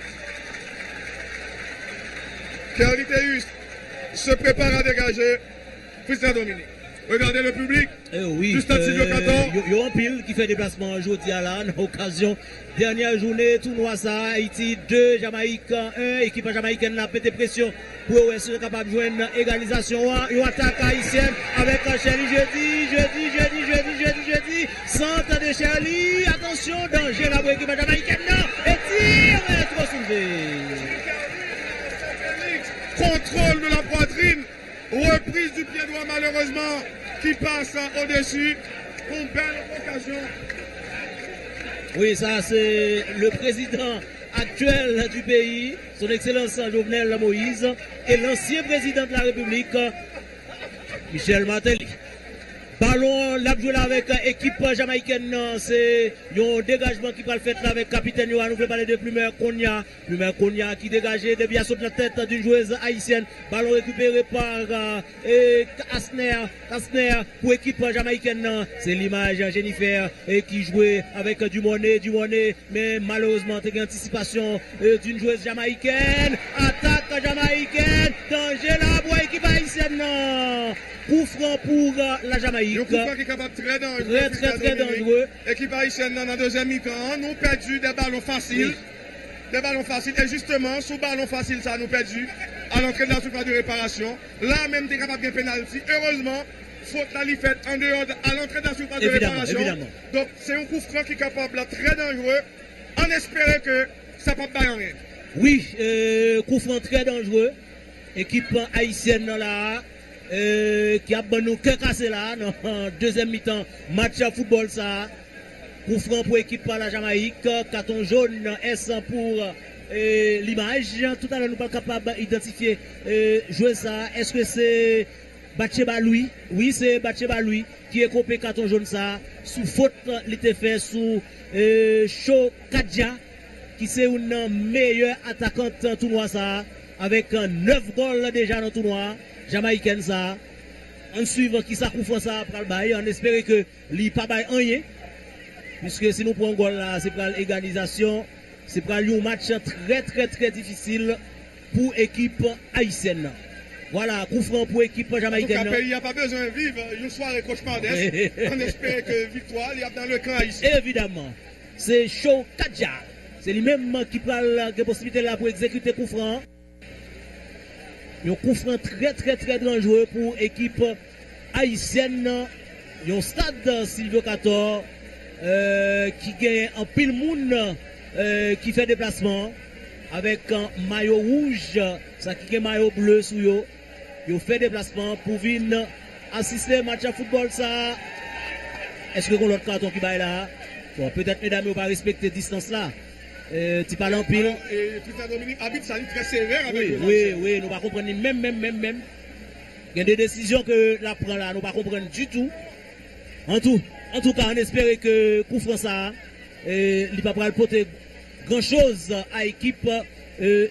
Carly Théus se prépare à dégager. Christian Dominique. Regardez le public du Stade Silvio 14. Il y a un pile qui fait déplacement aujourd'hui à la occasion. Dernière journée, tournoi ça, Haïti 2, Jamaïque 1. Équipe jamaïcaine n'a pété pression pour être capable de joindre égalisation. Une attaque haïtienne avec Charlie jeudi. Centre de Charlie. Attention, danger là pour l'équipe jamaïcaine. Et tire, trop soulevé. Contrôle de la poitrine. Reprise du pied droit malheureusement qui passe au-dessus. Une belle occasion. Oui, ça c'est le président actuel du pays, son Excellence Jovenel Moïse, et l'ancien président de la République, Michel Martelly. Ballon, l'a joué là avec équipe jamaïcaine, c'est un dégagement qui va le faire là avec capitaine Yohan. Nous voulons parler de Plumer Konya qui dégageait des biens sur la tête d'une joueuse haïtienne. Ballon récupéré par Asner pour équipe jamaïcaine. C'est l'image Jennifer qui jouait avec Dumoné, mais malheureusement, il y a une anticipation d'une joueuse jamaïcaine. Attaque jamaïcaine, danger là pour équipe haïtienne. Coup franc pour la Jamaïque. Le coup franc qui est capable très dangereux. Très dangereux. Équipe haïtienne dans la deuxième mi-temps, nous perdu des ballons faciles. Oui. Des ballons faciles. Et justement, sous ballon facile, ça nous perdu à l'entrée de la surface de réparation. Là même, tu es capable de pénalty. Heureusement, faute là, faite en dehors à l'entrée de la surface de réparation. Évidemment. Donc, c'est un coup franc qui est capable, très dangereux. En espérant que ça ne peut pas rien. Oui, coup franc très dangereux. Équipe haïtienne là. Qui a bon nous cœur cassé là en deuxième mi-temps match à football ça coup franc pour équipe par la Jamaïque, carton jaune S pour l'image. Tout à l'heure nous pas capable d'identifier jouer ça. Est-ce que c'est Batcheba Louis? Oui, c'est Batcheba Louis qui est coupé carton jaune ça sous faute il était fait sous Cho Kadja qui c'est une meilleure attaquante tournoi ça avec 9 goals déjà dans le tournoi. Jamaïcaine ça, en suivant qui ça couvre ça après le bail, on espère que li pas bail rien, puisque si nous prenons goal là, c'est pour l'égalisation, c'est pour un match très difficile pour l'équipe haïtienne. Voilà, coup franc pour l'équipe jamaïcaine. Il n'y a pas besoin de vivre une soirée cauchemardesque. On espère que victoire, il y a dans le camp haïtien. Évidemment, c'est Cho Kadja, c'est lui-même qui prend la possibilité là pour exécuter coup franc. Un coup franc très dangereux pour l'équipe haïtienne. Un stade Silvio 14 qui gagne en pile monde qui fait déplacement avec un maillot rouge, ça qui est maillot bleu sous eux. ils ont fait déplacement pour venir assister au match de football ça. Est-ce que l'autre carton qui va là? Bon, peut-être mesdames n'ont pas respecté distance là. Tu parles en pile. Et Christian Dominique habite ça très sévère avec oui, nous ne pas comprendre même. Il y a des décisions que la prend là, nous ne pas comprendre du tout. En tout cas, on espère que pour François, il ne va pas porter grand chose à l'équipe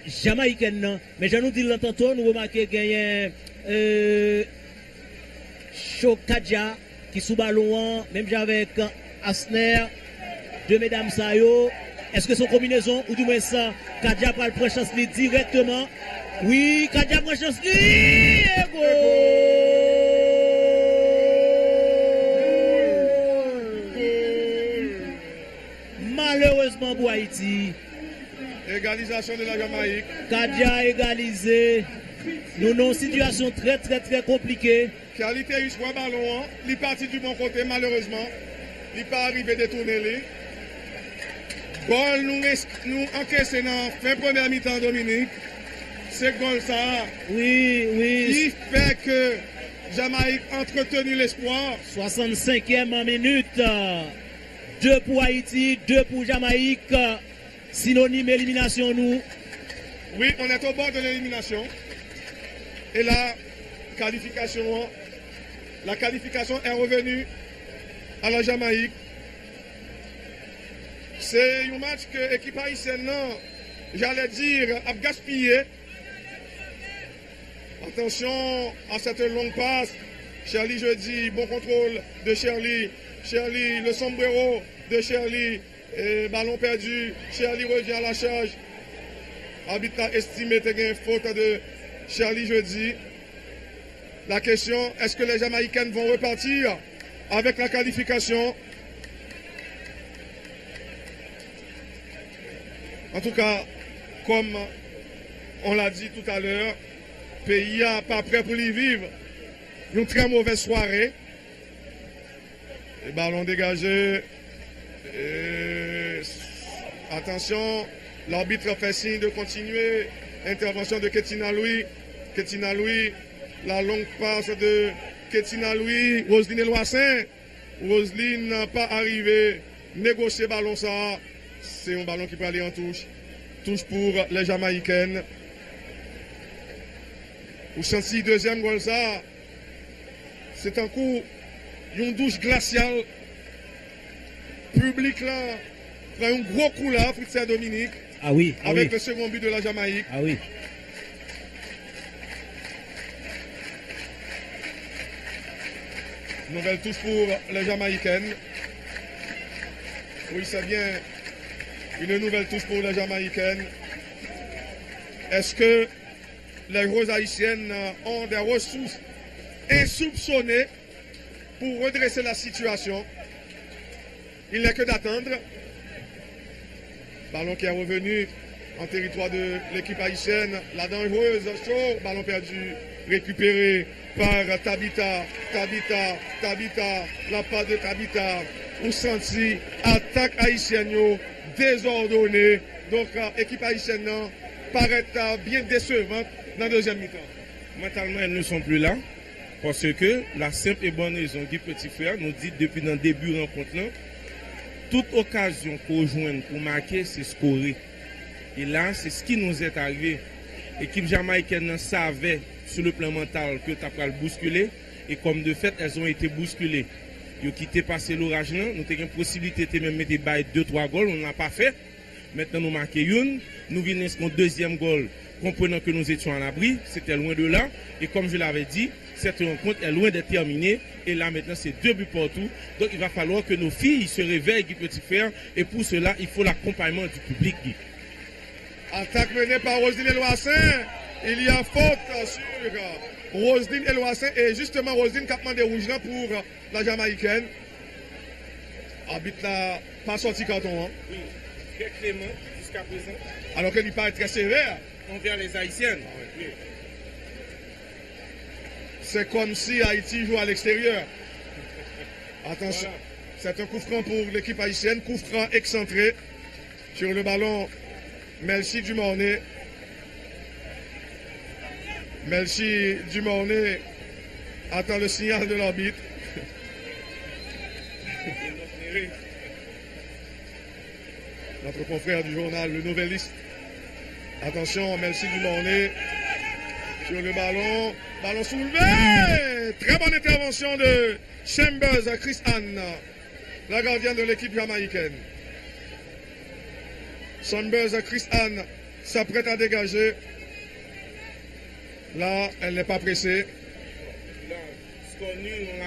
jamaïcaine. Mais je nous dis tantôt, nous remarquons qu'il y a Chokadia qui sous ballon, même avec Asner, deux mesdames Sayo. Est-ce que son combinaison ou du moins ça, Kadia prend le chance directement? Oui, Kadia prend chance malheureusement pour Haïti. Égalisation de la Jamaïque. Kadia égalisé. Nous avons une situation très compliquée. Qualité eu soit ballon, il est parti du bon côté malheureusement. Il n'est pas arrivé à détourner les. Goal nous encaissons dans fin première mi-temps Dominique. C'est goal ça. Oui. Qui fait que Jamaïque a entretenu l'espoir. 65e minute. 2 pour Haïti, 2 pour Jamaïque. Synonyme élimination nous. Oui, on est au bord de l'élimination. Et la qualification est revenue à la Jamaïque. C'est un match que l'équipe haïtienne, j'allais dire, a gaspillé. Attention à cette longue passe. Shirley jeudi, bon contrôle de Shirley. Shirley, le sombrero de Shirley. Ballon perdu. Shirley revient à la charge. Arbitre estimé qu'il y a une faute de Shirley jeudi. La question, est-ce que les Jamaïcaines vont repartir avec la qualification? En tout cas, comme on l'a dit tout à l'heure, le pays n'est pas prêt pour y vivre. Une très mauvaise soirée. Les ballons dégagés. Attention, l'arbitre fait signe de continuer. Intervention de Ketina Louis. Ketina Louis, la longue passe de Ketina Louis. Roselyne Eloissin. Roselyne n'a pas arrivé. Négocier ballon ça. C'est un ballon qui peut aller en touche. Touche pour les Jamaïcaines. Ou senti deuxième goal ça. C'est un coup, une douche glaciale. Public là, prend un gros coup là, Fritz Dominique. Ah oui. Avec le second but de la Jamaïque. Ah oui. Nouvelle touche pour les Jamaïcaines. Oui, c'est bien. Une nouvelle touche pour les Jamaïcaines. Est-ce que les roses haïtiennes ont des ressources insoupçonnées pour redresser la situation? Il n'est que d'attendre. Ballon qui est revenu en territoire de l'équipe haïtienne. La dangereuse, chaud. Ballon perdu, récupéré par Tabita. La part de Tabita. Ou senti attaque haïtienne désordonnée. Donc, l'équipe haïtienne paraît bien décevante dans la deuxième mi-temps. Mentalement, elles ne sont plus là. Parce que la simple et bonne raison du petit frère nous dit depuis dans le début de la rencontre, toute occasion qu'on joue pour marquer, c'est scorer. Et là, c'est ce qui nous est arrivé. L'équipe jamaïcaine savait sur le plan mental que tu as le bousculer. Et comme de fait, elles ont été bousculées. Ils ont quitté passer l'orage là. Nous avons une possibilité de même mettre 2-3 goals. On n'a pas fait. Maintenant, nous marquons une. Nous venons mon deuxième goal. Comprenant que nous étions en abri. C'était loin de là. Et comme je l'avais dit, cette rencontre est loin d'être terminée. Et là, maintenant, c'est 2 buts partout. Donc, il va falloir que nos filles se réveillent, Guy Petit Frère. Et pour cela, il faut l'accompagnement du public, Guy. Attaque menée par Roselyne Eloissin. Il y a faute sur Roselyne Eloissin. Et justement, Roselyne qui a demandé rouge là pour la Jamaïcaine. Arbitre là, pas sorti carton. Hein. Oui, très clément jusqu'à présent. Alors qu'elle n'est pas très sévère. Envers les Haïtiennes. Oui. C'est comme si Haïti joue à l'extérieur. Attention, voilà. C'est un coup franc pour l'équipe haïtienne. Coup franc excentré sur le ballon. Melchi Dumornay. Melchi Dumornay attend le signal de l'arbitre. Notre confrère du journal Le Nouvelliste. Attention, Melchi Dumornay sur le ballon. Ballon soulevé. Très bonne intervention de Chambers à Chris Anne, la gardienne de l'équipe jamaïcaine. Chambers à Chris Anne s'apprête à dégager. Là, elle n'est pas pressée. On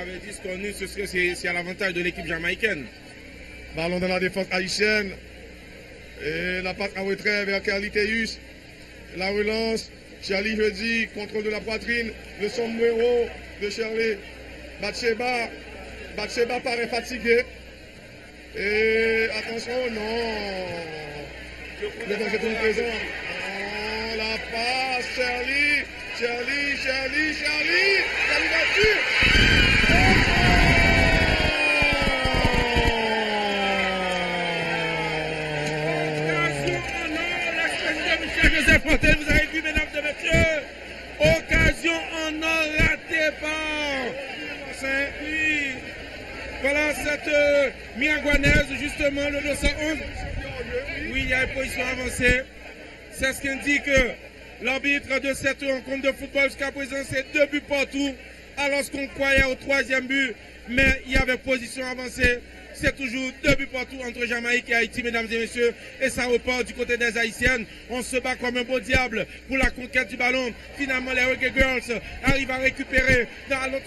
avait dit ce qu'on eut, c'est à l'avantage de l'équipe jamaïcaine. Ballon dans la défense haïtienne. Et la passe en retrait vers Carliteus. La relance. Charlie Jeudi, contrôle de la poitrine. Le sombrero de Shirley. Batsheba. Batsheba paraît fatigué. Et attention, non. Le danger est présent. Oh, la passe, Charlie. Charlie battu. Joseph Fontaine, vous avez vu, mesdames et messieurs, occasion en or raté par oui. Voilà cette Miagouanaise, justement, le 211. Oui, il y a une position avancée. C'est ce qu'indique l'arbitre de cette rencontre de football. Jusqu'à présent, c'est 2 buts partout, alors qu'on croyait au 3e but, mais il y avait position avancée. C'est toujours 2 buts partout entre Jamaïque et Haïti, mesdames et messieurs. Et ça repart du côté des Haïtiennes. On se bat comme un beau diable pour la conquête du ballon. Finalement, les Reggae Girls arrivent à récupérer.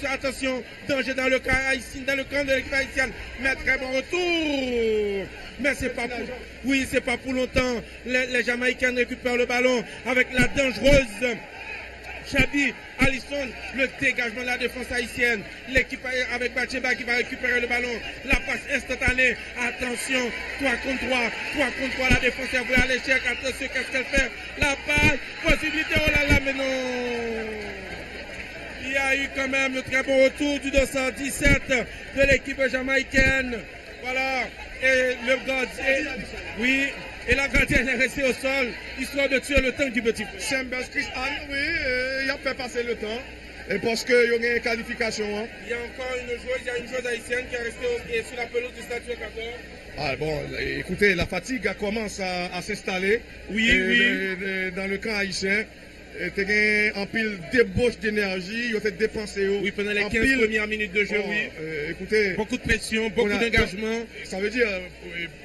Attention, danger dans le camp de l'équipe haïtienne. Mais très bon retour. Mais c'est pas pour... Oui, c'est pas pour longtemps. Les Jamaïcaines récupèrent le ballon avec la dangereuse Chabi, Allison, le dégagement de la défense haïtienne. L'équipe avec Batsheba qui va récupérer le ballon. La passe instantanée. Attention, 3 contre 3. La défense est vouée à l'échec. Attention, qu'est-ce qu'elle fait? La passe, possibilité, oh là là, mais non. Il y a eu quand même le très bon retour du 217 de l'équipe jamaïcaine. Voilà. Et le gardien, oui. Et la gardienne est restée au sol, histoire de tuer le temps du petit. Chambers, Chris Anne, oui, il a fait passer le temps. Et parce qu'il y a une qualification. Hein. Il y a encore une joueuse haïtienne qui est restée sur la pelouse du Statue 14. Ah bon, écoutez, la fatigue commence à s'installer. Oui. Dans le camp haïtien. Tu as en pile débauche d'énergie, il a fait dépenser. Oui, pendant les 15 premières minutes de jeu, oui. Écoutez, beaucoup de pression, beaucoup d'engagement. Ça veut dire,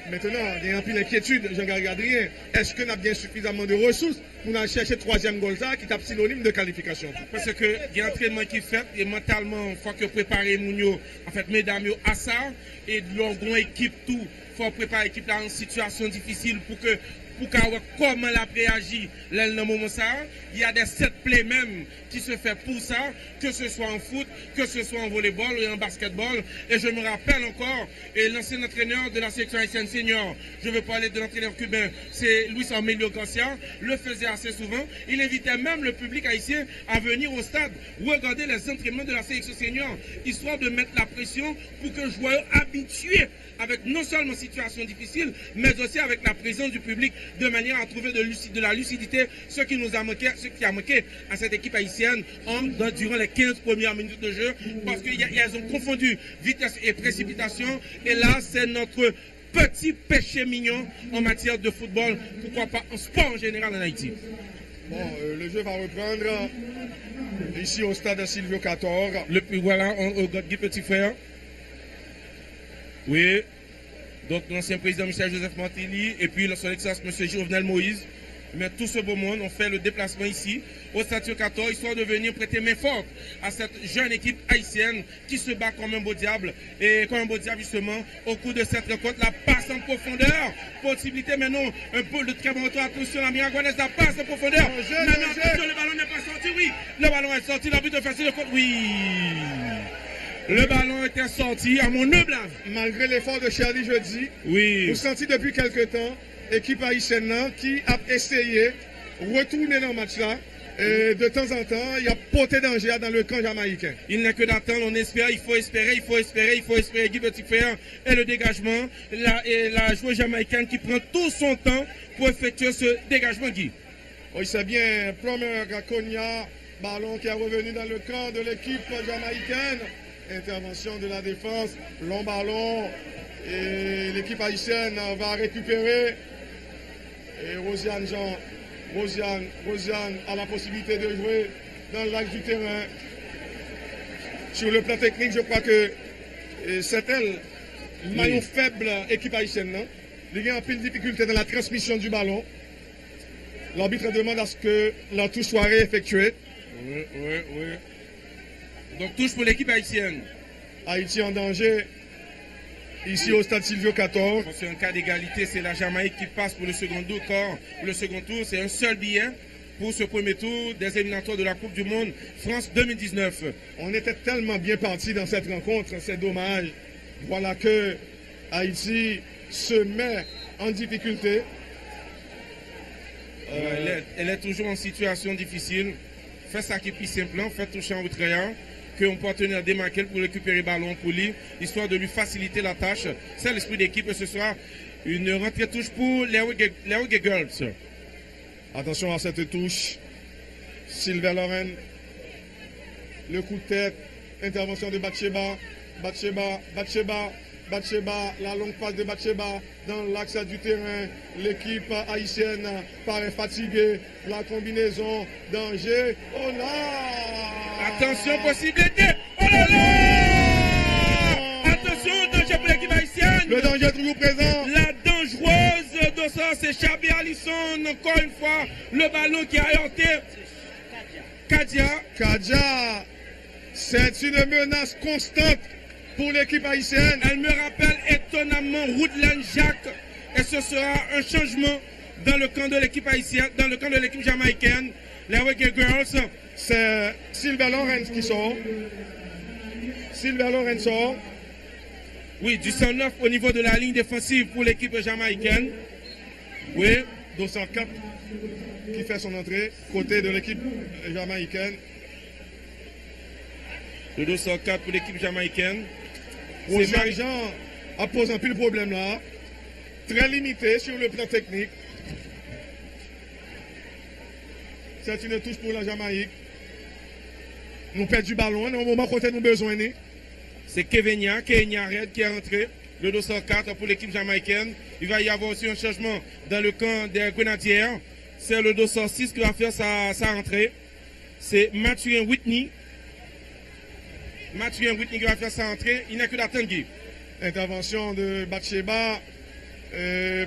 maintenant, il y a un pile d'inquiétude, Jean-Gary Adrien. Est-ce que nous avons bien suffisamment de ressources pour aller chercher le 3e goal qui est synonyme de qualification? Parce que il y a un entraînement qui est fait, et mentalement, il faut que préparer Mounio, en fait, mesdames, à ça, et de leur équipe tout, il faut préparer l'équipe là en situation difficile pour comment la réagit là dans le moment ça. Il y a des set plays même qui se fait pour ça, que ce soit en foot, que ce soit en volleyball ou en basketball. Et je me rappelle encore, et l'ancien entraîneur de la sélection haïtienne senior, je ne veux pas parler de l'entraîneur cubain, c'est Luis Armelio Garcia, le faisait assez souvent. Il invitait même le public haïtien à venir au stade regarder les entraînements de la sélection senior, histoire de mettre la pression pour que les joueurs habitués avec non seulement situation difficile, mais aussi avec la présence du public, de manière à trouver de la lucidité, ce qui a manqué à cette équipe haïtienne durant les 15 premières minutes de jeu, parce qu'elles ont confondu vitesse et précipitation, et là c'est notre petit péché mignon en matière de football, pourquoi pas en sport en général en Haïti. Bon, le jeu va reprendre ici au stade Silvio 14. Voilà, au Godgui petit frère. Oui, donc l'ancien président Michel-Joseph Martelly et puis son excellence M. Jovenel Moïse. Mais tout ce beau monde ont fait le déplacement ici au Statue 14, histoire de venir prêter main forte à cette jeune équipe haïtienne qui se bat comme un beau diable. Et comme un beau diable justement, au cours de cette rencontre, la passe en profondeur, possibilité maintenant, un peu de très bon retour, attention, la Miagouanaise, la passe en profondeur. Attention, le ballon n'est pas sorti, oui. Le ballon est sorti, l'arbitre de facile de faute, oui. Le ballon était sorti à mon humble avis. Malgré l'effort de Charlie Jeudi, oui. Vous sentez depuis quelque temps l'équipe haïtienne qui a essayé de retourner dans le match là. Et de temps en temps, il y a porté danger dans le camp jamaïcain. Il n'est que d'attendre, on espère, il faut espérer, Guy Petit Frère et le dégagement. La joueuse jamaïcaine qui prend tout son temps pour effectuer ce dégagement, Guy. Oui, c'est bien, Plummer, Konya, Ballon qui est revenu dans le camp de l'équipe jamaïcaine. Intervention de la défense. Long ballon. Et l'équipe haïtienne va récupérer. Et Rosiane Jean. Rosiane a la possibilité de jouer dans l'axe du terrain. Sur le plan technique, je crois que c'est elle, maillon faible équipe haïtienne. Non? Il y a un peu de difficulté dans la transmission du ballon. L'arbitre demande à ce que la touche soit réeffectuée. Oui. Donc touche pour l'équipe haïtienne. Haïti en danger. Ici au stade Silvio 14. C'est un cas d'égalité, c'est la Jamaïque qui passe pour le second tour. Pour le second tour, c'est un seul billet pour ce premier tour des éliminatoires de la Coupe du Monde France 2019. On était tellement bien parti dans cette rencontre, c'est dommage. Voilà que Haïti se met en difficulté. Elle est toujours en situation difficile. Fait ça qui est plus simple, fait toucher en outre-rien, qu'un partenaire démarqué pour récupérer le ballon pour lui, histoire de lui faciliter la tâche. C'est l'esprit d'équipe et ce sera une rentrée touche pour les Reggae Girls. Attention à cette touche. Sylvain Loren. Le coup de tête. Intervention de Batsheba. Batsheba, la longue passe de Batsheba dans l'axe du terrain. L'équipe haïtienne paraît fatiguée. La combinaison, danger. Oh là! Attention, possibilité! Oh là là! Attention, danger pour l'équipe haïtienne! Le danger est toujours présent. La dangereuse de ça, c'est Chabi Alisson. Encore une fois, le ballon qui a heurté Kadia, c'est une menace constante pour l'équipe haïtienne. Elle me rappelle étonnamment Woodland Jacques. Et ce sera un changement dans le camp de l'équipe haïtienne, dans le camp de l'équipe jamaïcaine. Les Reggae Girls. C'est Sylvain Lorenz qui sort. Sylvain Lorenz sort. Oui, du 109 au niveau de la ligne défensive pour l'équipe jamaïcaine. Oui. 204 qui fait son entrée côté de l'équipe jamaïcaine. Le 204 pour l'équipe jamaïcaine. Roger Jean a posé un peu le problème là. Très limité sur le plan technique. C'est une touche pour la Jamaïque. Nous perdons du ballon, au moment où nous avons besoin. C'est Kenya Red qui est rentré. Le 204 pour l'équipe jamaïcaine. Il va y avoir aussi un changement dans le camp des Grenadières. C'est le 206 qui va faire sa rentrée. C'est Mathurin Whitney. Qui va faire sa rentrée. Il n'a que d'attendre. Intervention de Batsheba.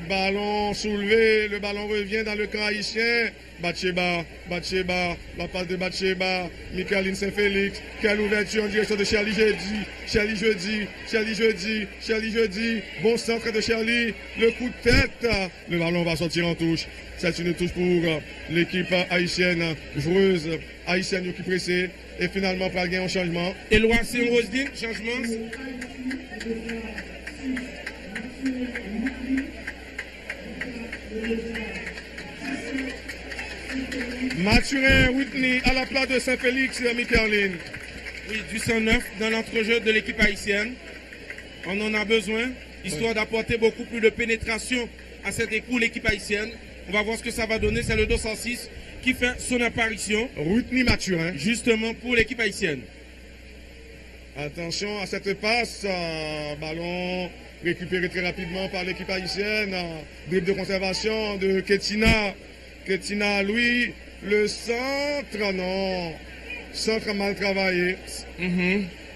Ballon soulevé. Le ballon revient dans le camp haïtien. Batsheba. La passe de Batsheba. Michaeline Saint-Félix. Quelle ouverture en direction de Charlie Jeudi. Bon centre de Charlie. Le coup de tête. Le ballon va sortir en touche. C'est une touche pour l'équipe haïtienne. Joueuse haïtienne qui pressée. Et finalement, pour gagner un changement. Éloi Rosdine, changement. Mathurin Whitney à la place de Saint-Félix et Michaeline. Oui, du 109 dans l'entrejeu de l'équipe haïtienne. On en a besoin, histoire d'apporter beaucoup plus de pénétration à cette équipe, l'équipe haïtienne. On va voir ce que ça va donner. C'est le 206 qui fait son apparition. Whitney Mathurin. Justement pour l'équipe haïtienne. Attention à cette passe. Ballon récupéré très rapidement par l'équipe haïtienne. Dribble de conservation de Ketina. Ketina, Louis. Le centre, non. Centre mal travaillé.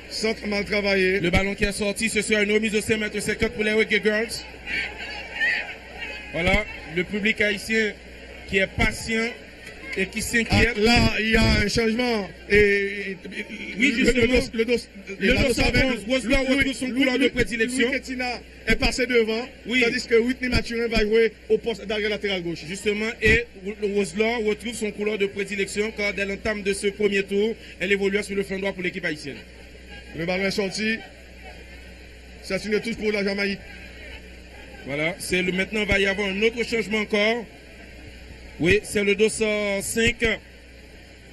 Centre mal travaillé. Le ballon qui est sorti, ce sera une remise de 5,50 m pour les Reggae Girls. Voilà, le public haïtien qui est patient et qui s'inquiète. Là, il y a un changement. Et oui, justement, le 211, Roselaw retrouve son couleur de prédilection. Louis Ketina est passé devant, oui. Tandis que Whitney Mathurin va jouer au poste d'arrière latéral gauche. Justement, et Roselaw retrouve son couleur de prédilection car dès l'entame de ce premier tour, elle évolue sur le flanc droit pour l'équipe haïtienne. Le ballon est sorti. C'est une touche pour la Jamaïque. Voilà, maintenant il va y avoir un autre changement encore. Oui, c'est le 205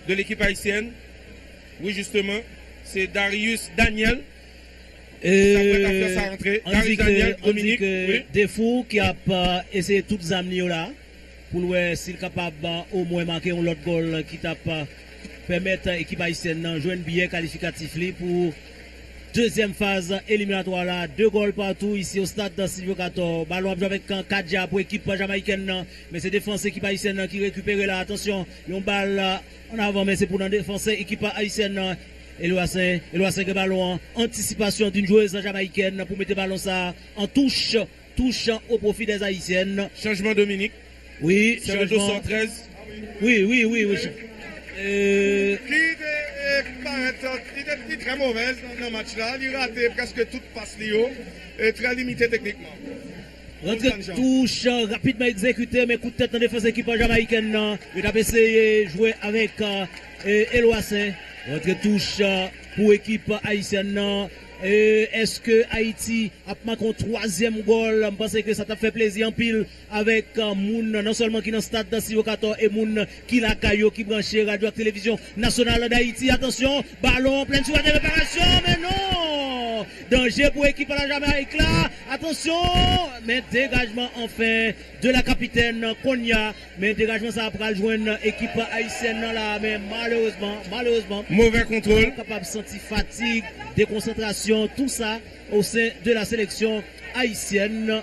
de l'équipe haïtienne. Oui, justement, c'est Darius Daniel. On dit que Defou qui a essayé toutes les amener là pour voir s'il est capable au moins marquer un autre goal qui tape permettre à l'équipe haïtienne de jouer un billet qualificatif pour deuxième phase éliminatoire là. 2 goals partout ici au stade de Silvio 14. Ballon avec Kadja pour l'équipe jamaïcaine. Mais c'est défense équipe haïtienne qui récupère là. Attention, il y a une balle en avant, mais c'est pour la défense équipe haïtienne. Eloasin que ballon, anticipation d'une joueuse jamaïcaine pour mettre le ballon ça en touche au profit des haïtiennes. Changement Dominique. Oui, c'est le 213. Oui. Il était très mauvaise dans le match là. Il a raté presque toute passe Lio et très limité techniquement. Rentre touche rapidement exécuté, mais coup de tête en défense équipe jamaïcaine. Il a essayé de jouer avec Eloasin. Rentre touche pour équipe haïtienne. Est-ce que Haïti a marqué un troisième goal? Je pense que ça t'a fait plaisir en pile avec Moun, non seulement qui est dans le stade de Silvio 14 et Moun qui la caillou, qui branche radio et télévision nationale d'Haïti. Attention, ballon plein de de réparation, mais non! Danger pour l'équipe à la Jamaïque là. Attention, mais dégagement enfin de la capitaine Konya. Mais dégagement ça après le joindre équipe haïtienne là, mais malheureusement. Mauvais contrôle. Capable de sentir fatigue, déconcentration, tout ça au sein de la sélection haïtienne.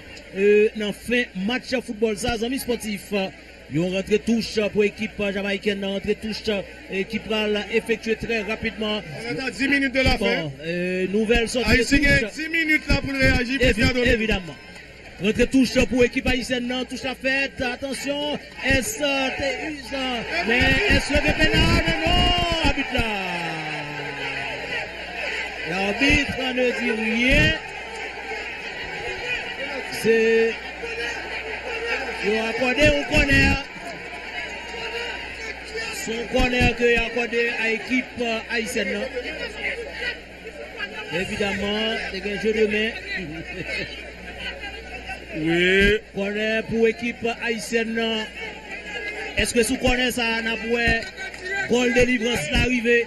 Dans fin match football ça, amis sportifs. Ils ont rentré touche pour l'équipe jamaïcaine, rentré touche équipe va effectuer très rapidement. On est à 10 minutes de la fin. Nouvelle sortie. Haïti a 10 minutes là pour réagir. Évidemment. Rentré touche pour l'équipe haïtienne, touche la fête. Attention, est-ce mais est-ce le pénal? Non, arbitre là. L'arbitre ne dit rien. C'est. Il a accordé au corner. Son corner qu'il a accordé à l'équipe haïtienne. Évidemment, c'est un jeu de main. Oui. Corner pour l'équipe haïtienne. Est-ce que sous corner ça n'a pas goal de délivrance l'arrivée?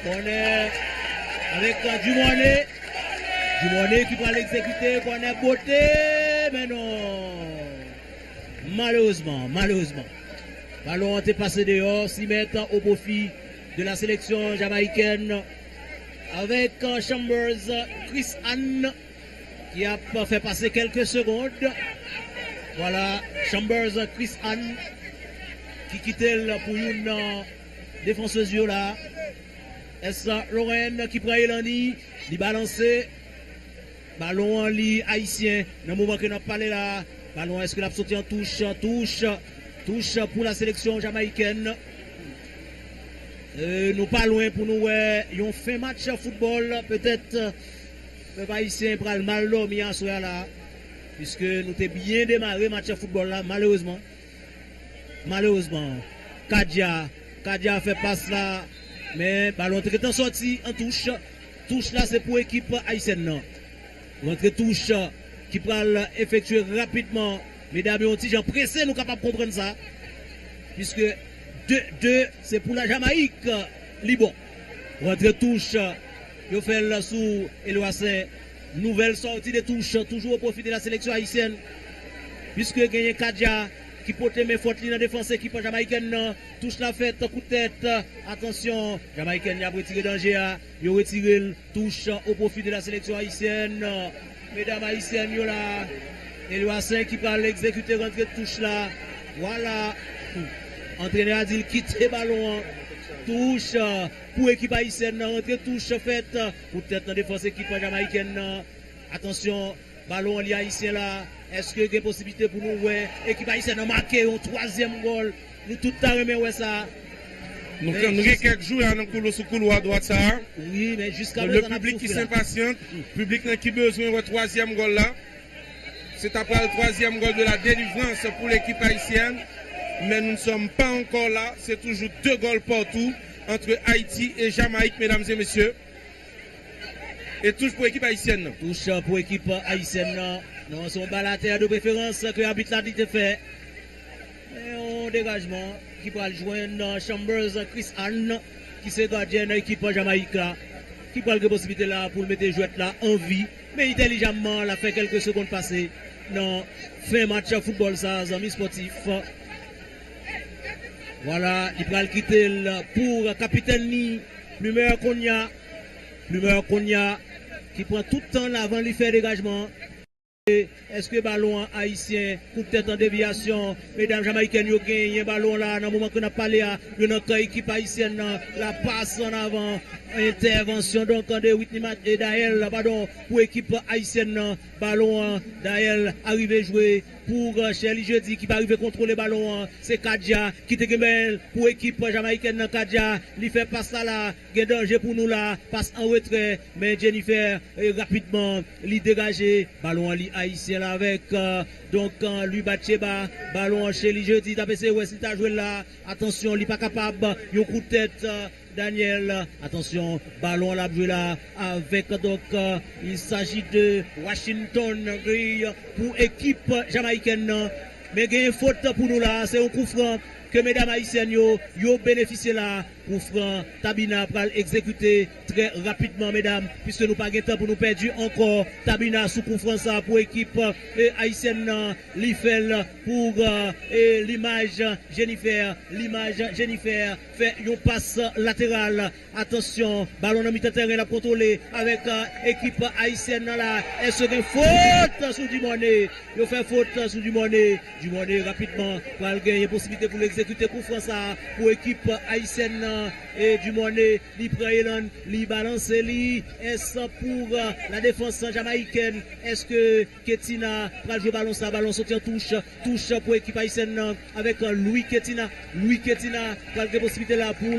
Corner avec Dumorné qui va l'exécuter. Corner beauté. Mais non, malheureusement. Ballon est passé dehors, 6 mètres au profit de la sélection jamaïcaine avec Chambers Chris Anne qui a fait passer quelques secondes. Voilà, Chambers Chris Anne qui quittait pour une défenseuse là. Est-ce Lorraine qui prend Elani, il balancer. Ballon en lit haïtien. Dans le moment que nous parlons là, ballon est-ce que la sortie en touche pour la sélection jamaïcaine. Nous pas loin pour nous. Ils ont fait match football. Peut-être le haïtien prend le mal l'homme en soir là. Puisque nous t'ai bien démarré match football là, malheureusement. Kadja fait passe là. Mais ballon est sorti en touche. Touche là c'est pour l'équipe haïtienne. Non. Rentre touche qui prend effectuer rapidement. Mesdames et messieurs, pressé, nous sommes capables de comprendre ça. Puisque 2 c'est pour la Jamaïque. Liban. Rentre touche. Il fait le sous Eloasin. Nouvelle sortie de touche. Toujours au profit de la sélection haïtienne. Puisque gagne Kadja qui porte mes fautes dans la défense équipe jamaïcaine. Touche la fête, coup de tête. Attention, jamaïcaine a retiré danger. Il a retiré touche au profit de la sélection haïtienne. Mesdames haïtiennes, il là. Eloasin qui parle exécuter rentrer touche là. Voilà. Entraîneur a dit qu'il quitte le ballon. Touche pour l'équipe haïtienne. Rentrer touche faite. Coup de tête dans la défense équipe jamaïcaine. Attention, ballon en haïtien là. Est-ce qu'il y a une possibilité pour nous, l'équipe haïtienne a marqué un 3e goal? Nous tout à l'heure, ça. Nous avons quelques jours dans le couloir à droite. Oui, mais jusqu'à le public qui s'impatiente, le public qui a besoin d'un 3e goal là. C'est après le 3e goal de la délivrance pour l'équipe haïtienne. Mais nous ne sommes pas encore là. C'est toujours 2 goals partout entre Haïti et Jamaïque, mesdames et messieurs. Et touche pour l'équipe haïtienne. Touche pour l'équipe haïtienne. Non, son balateur de préférence que l'arbitre l'a dit de faire. Et un dégagement qui va le joindre Chambers Chris Anne, qui c'est gardien de l'équipe Jamaïque là, qui prend la possibilité là pour le mettre jouet là en vie. Mais intelligemment, il a fait quelques secondes passées. Non, fin match football ça, amis sportifs. Voilà, il va le quitter pour capitaine Ni, Plumeur Konya. Plumeur Konya qui prend tout le temps avant de faire dégagement. Est-ce que ballon haïtien, coup de tête en déviation, mesdames jamaïcaines, ils ont gagné ballon là, dans le moment qu'on a parlé à notre équipe haïtienne, la passe en avant, intervention donc de Whitney et Daël, pardon, pour l'équipe haïtienne, ballon Daël arrivé jouer pour Shelly Jeudi qui va arriver contrôler le ballon, c'est Kadja qui te gagne pour l'équipe jamaïcaine, Kadja, il fait passe là, il y a danger pour nous là, passe en retrait, mais Jennifer rapidement, il dégage, ballon haïtien là avec donc lui Batcheba, ballon Shelly Jeudi, t'as passé ouais, s'il t'a joué là, attention, il n'est pas capable, il y a un coup de tête. Daniel, attention, ballon là, joué là, avec donc, il s'agit de Washington Gray pour équipe jamaïcaine. Mais il y a une faute pour nous là, c'est un coup franc que mesdames haïtiennes yo bénéficié là pour franc. Tabina pour exécuter très rapidement mesdames, puisque nous pas de temps pour nous perdre encore. Tabina sous coup franc ça pour équipe haïtienne Lifel pour l'image Jennifer fait une passe latérale. Attention, ballon dans mi-terrain la contrôlé avec équipe haïtienne là. Est-ce qu'il y a faute sur Dumone? Il fait faute sur Dumone rapidement pour gagner possibilité pour l'exécuter coup franc ça pour équipe haïtienne et Dumone li prend Elan, li balance li. Est-ce pour la défense jamaïcaine? Est-ce que Ketina va jouer ballon ça, ballon sorti en touche pour équipe haïtienne avec Louis Ketina va la possibilité là pour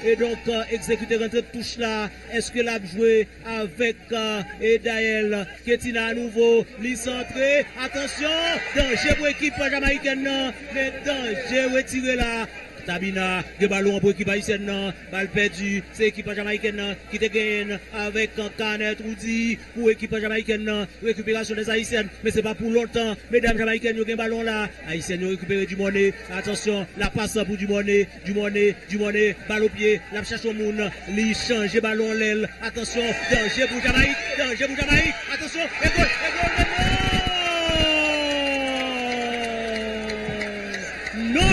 et donc exécuter rentrer touche là. Est-ce que l'a joué avec Daël Ketina à nouveau, li centré, attention, danger pour équipe jamaïcaine, mais danger retiré là. Tabina, de ballon pour l'équipe haïtienne, balle perdue, c'est l'équipe jamaïcaine qui te gagne avec Canet Roudi pour l'équipe jamaïcaine, récupération des haïtiennes, mais c'est pas pour longtemps, mesdames jamaïcaines, ils ont un ballon là, haïtiennes ont récupéré Dumone, attention, la passe pour Dumone, balle au pied, la cherche au monde, li change ballon l'aile, attention, danger pour Jamaïque, attention, et goal, non.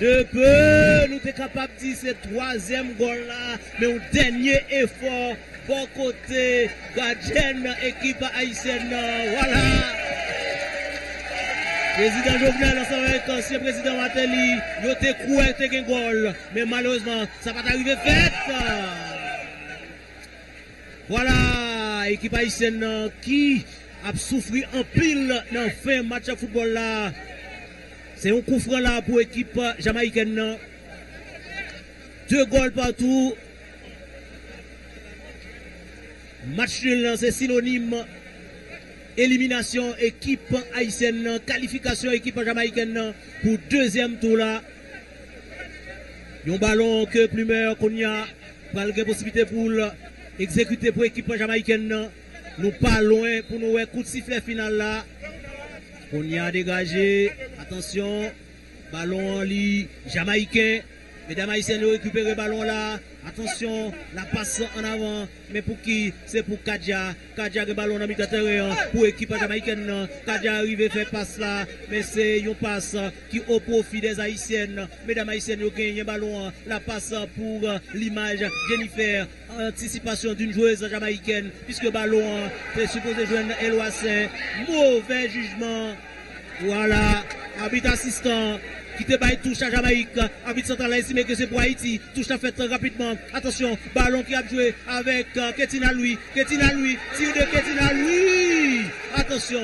De peu, nous sommes capables de dire ce troisième goal là, mais au dernier effort, bon côté, gardien, équipe haïtienne, voilà. Président Jovenel, ensemble avec l'ancien président Matéli, il a été croué, il a un goal, mais malheureusement, ça va arriver fait. Voilà, équipe haïtienne qui a souffert en pile dans le fin match de football là. C'est un coup franc là pour l'équipe jamaïcaine. 2 goals partout. Match nul, c'est synonyme. Élimination équipe haïtienne. Qualification équipe jamaïcaine pour deuxième tour là. Un ballon que Plumeur Konya va la possibilité pour exécuter pour l'équipe jamaïcaine. Nous pas loin pour nous un coup de sifflet final là. On y a dégagé. Attention. Ballon li jamaïcain. Mesdames haïtiennes ont récupéré le ballon là. Attention. La passe en avant. Mais pour qui? C'est pour Kadja. Kadja le ballon dans le terrain pour l'équipe jamaïcaine. Kadja arrive faire passe là. Mais c'est une passe qui au profit des haïtiennes. Mesdames haïtiennes ont gagné le ballon. La passe pour l'image Jennifer. Anticipation d'une joueuse jamaïcaine. Puisque le ballon est supposé jouer Eloissin. Mauvais jugement. Voilà. Arbitre assistant. Qui te baille touche à Jamaïque, arbitre central a estimé que c'est pour Haïti, touche la fête rapidement, attention, ballon qui a joué avec Ketina Louis, tir de Ketina Louis, attention,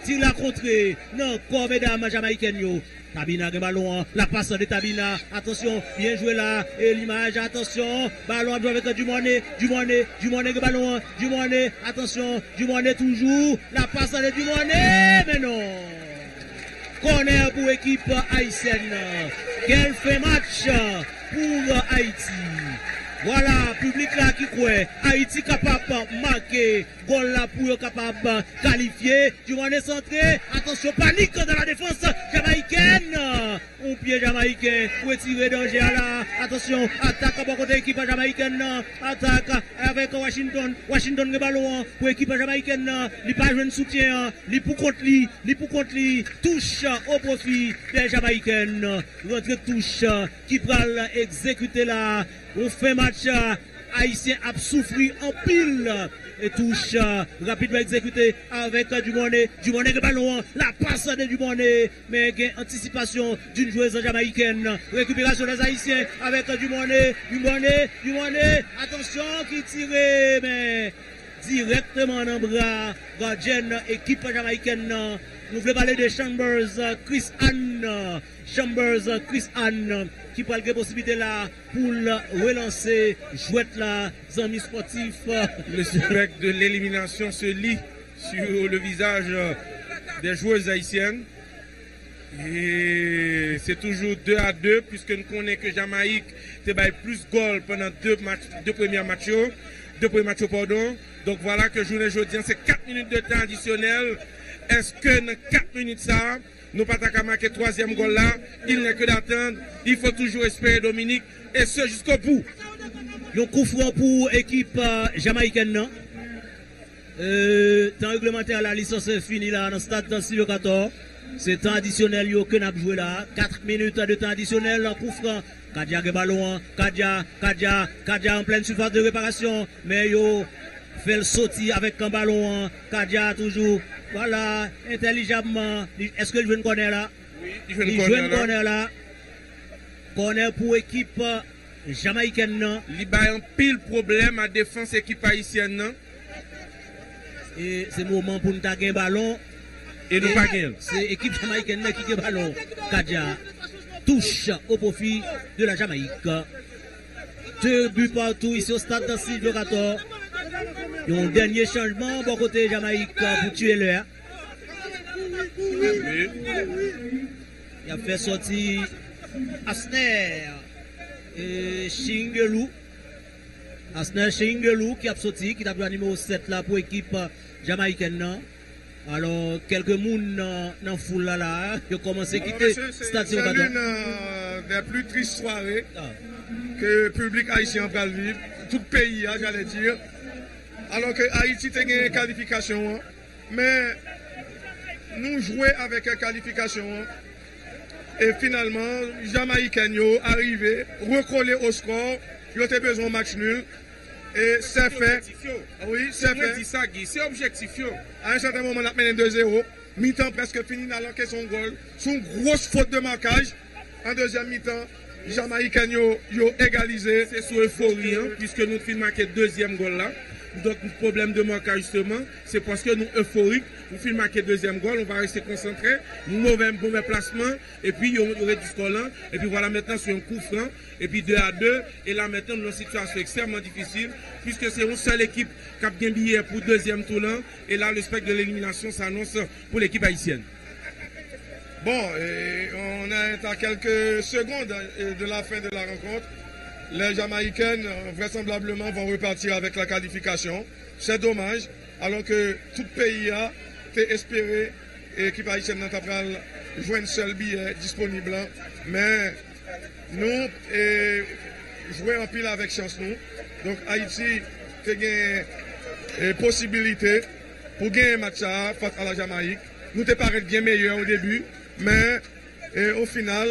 tir la contrée, non, corps mesdames jamaïcaines yo. Tabina le ballon, la passe de Tabina, attention, bien joué là, et l'image, attention, ballon joué avec Dumone le ballon, Dumone, attention, Dumone toujours, la passe de Dumone, mais non. Corner pour l'équipe haïtienne. Quel fait match pour Haïti. Voilà, public là qui croit. Haïti capable de marquer. Goal là pour capable de qualifier. Du monde est centré. Attention, panique dans la défense jamaïcaine. jamaïcaine. Un pied jamaïcain pour retirer danger là. Attention, attaque à côté équipe jamaïcaine. Attaque avec Washington. Washington le ballon pour équipe jamaïcaine. Il pas jouer de soutien. Il pour contre lui. Touche au profit des jamaïcaines. Rentre touche qui pral exécuter là. On fait match haïtien a souffri en pile. Et touche rapidement exécuté avec Dumone le ballon, la passe de Dumone, mais anticipation d'une joueuse jamaïcaine, récupération des haïtiens avec Dumone, attention qui tire mais directement dans le bras gardienne équipe jamaïcaine. Nous voulons parler de Chambers Chris Anne qui peut avoir possibilité là pour relancer jouette là amis sportifs. Le spectre de l'élimination se lit sur le visage des joueuses haïtiennes. Et c'est toujours 2-2 puisque nous connaissons que Jamaïque a plus de goals pendant deux premiers matchs. Donc voilà que journée aujourd'hui, c'est 4 minutes de temps additionnel. Est-ce que dans 4 minutes ça, nous pas qu'à marquer troisième goal là, il n'est que d'attendre. Il faut toujours espérer Dominique et ce jusqu'au bout. Le coup franc pour équipe jamaïcaine. Temps réglementaire la licence est finie là dans le stade dans 6-14. C'est temps additionnel que nous avons joué là. 4 minutes de temps additionnel coup franc. Kadia le ballon, Kadia en pleine surface de réparation. Mais yo fait le sortir avec un ballon. Kadia toujours. Voilà, intelligemment. Est-ce que le jeune connaît là? Oui, il joue un corner là. Corner pour équipe jamaïcaine. Il y a un pile problème à défense équipe haïtienne. Et c'est le moment pour nous taguer un ballon. Et nous pas gagner. C'est l'équipe jamaïcaine qui gagne le ballon. Kadia touche au profit de la Jamaïque. 2 buts partout ici au stade de Silvio 14. Il y a un dernier changement bon côté Jamaïque pour tuer l'heure. Il a fait sortir Asner et Shingelou. Asner Shingelou qui a sorti, qui a pris le numéro 7 là pour l'équipe jamaïcaine. Alors, quelques mouns dans la foule là, qui ont commencé à quitter le stade. C'est l'une des plus tristes soirées que le public haïtien va vivre. Tout le pays, j'allais dire. Alors que Haïti a une qualification, mais nous jouons avec une qualification. Et finalement, les Jamaïcains sont arrivés, recollés au score, ils ont besoin de match nul. Et c'est fait. Oui, c'est fait. C'est objectif. À un certain moment, on a mené 2-0. Mi-temps presque fini dans l'enquête son goal. C'est une grosse faute de marquage. En deuxième mi-temps, les Jamaïcains ont égalisé. C'est sous euphorie, puisque nous avons marqué le deuxième goal là. Donc, le problème de marquage, justement, c'est parce que nous euphoriques, nous filmons marquer le deuxième goal, on va rester concentré, mauvais placement, et puis il y aurait du score là, et puis voilà maintenant sur un coup franc, et puis 2-2, et là maintenant nous avons une situation extrêmement difficile, puisque c'est une seule équipe qui a bien billet pour le deuxième tour là, et là le spectre de l'élimination s'annonce pour l'équipe haïtienne. Bon, on est à quelques secondes de la fin de la rencontre. Les Jamaïcaines, vraisemblablement, vont repartir avec la qualification. C'est dommage, alors que tout le pays a été espéré et l'équipe haïtienne n'a pas joué un seul billet disponible. Mais nous, jouer en pile avec chance, nous. Donc Haïti a une possibilité pour gagner un match face à la Jamaïque. Nous te paraît bien meilleur au début, mais au final,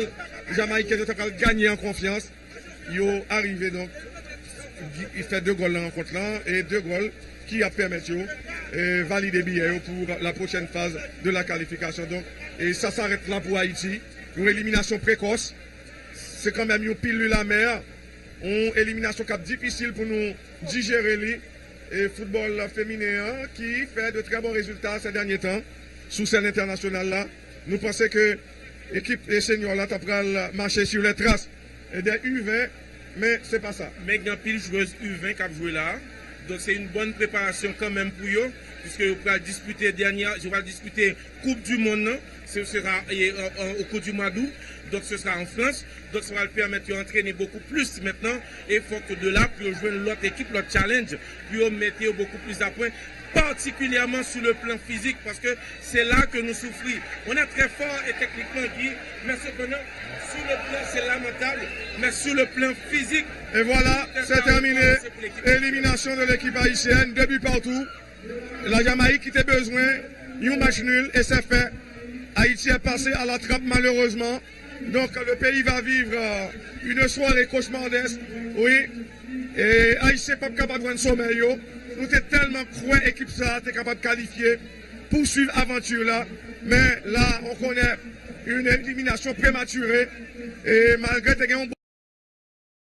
les Jamaïcains ont gagné en confiance. Ils sont arrivés donc, il fait 2 goals dans la rencontre là et 2 goals qui a permis de valider billet pour la prochaine phase de la qualification. Donc, et ça s'arrête là pour Haïti. Une élimination précoce, c'est quand même une pilule amère, une élimination cap difficile pour nous digérer et football féminin qui fait de très bons résultats ces derniers temps sous scène internationale là. Nous pensons que l'équipe des seniors là a marché sur les traces des U20, mais c'est pas ça. Mais il y a pile joueuse U20 qui a joué là. Donc c'est une bonne préparation quand même pour eux, puisque je vais disputer Coupe du Monde, ce sera au cours du mois d'août, donc ce sera en France, donc ça va le permettre d'entraîner beaucoup plus maintenant, et il faut que de là, pour jouer l'autre équipe, l'autre challenge, puis mettre beaucoup plus à point. particulièrement sur le plan physique, parce que c'est là que nous souffrons. On est très fort et techniquement Guy, mais cependant, sur le plan, c'est lamentable, mais sur le plan physique. Et voilà, c'est terminé. Élimination de l'équipe haïtienne, 2 buts partout. La Jamaïque qui était besoin, un match nul, et c'est fait. Haïti est passé à la trappe malheureusement. Donc le pays va vivre une soirée cauchemardesque. Oui. Et Haïti n'est pas capable de prendre sommeil. Nous sommes tellement croyants équipe ça, est capable de qualifier, poursuivre l'aventure là. Mais là, on connaît une élimination prématurée. Et malgré que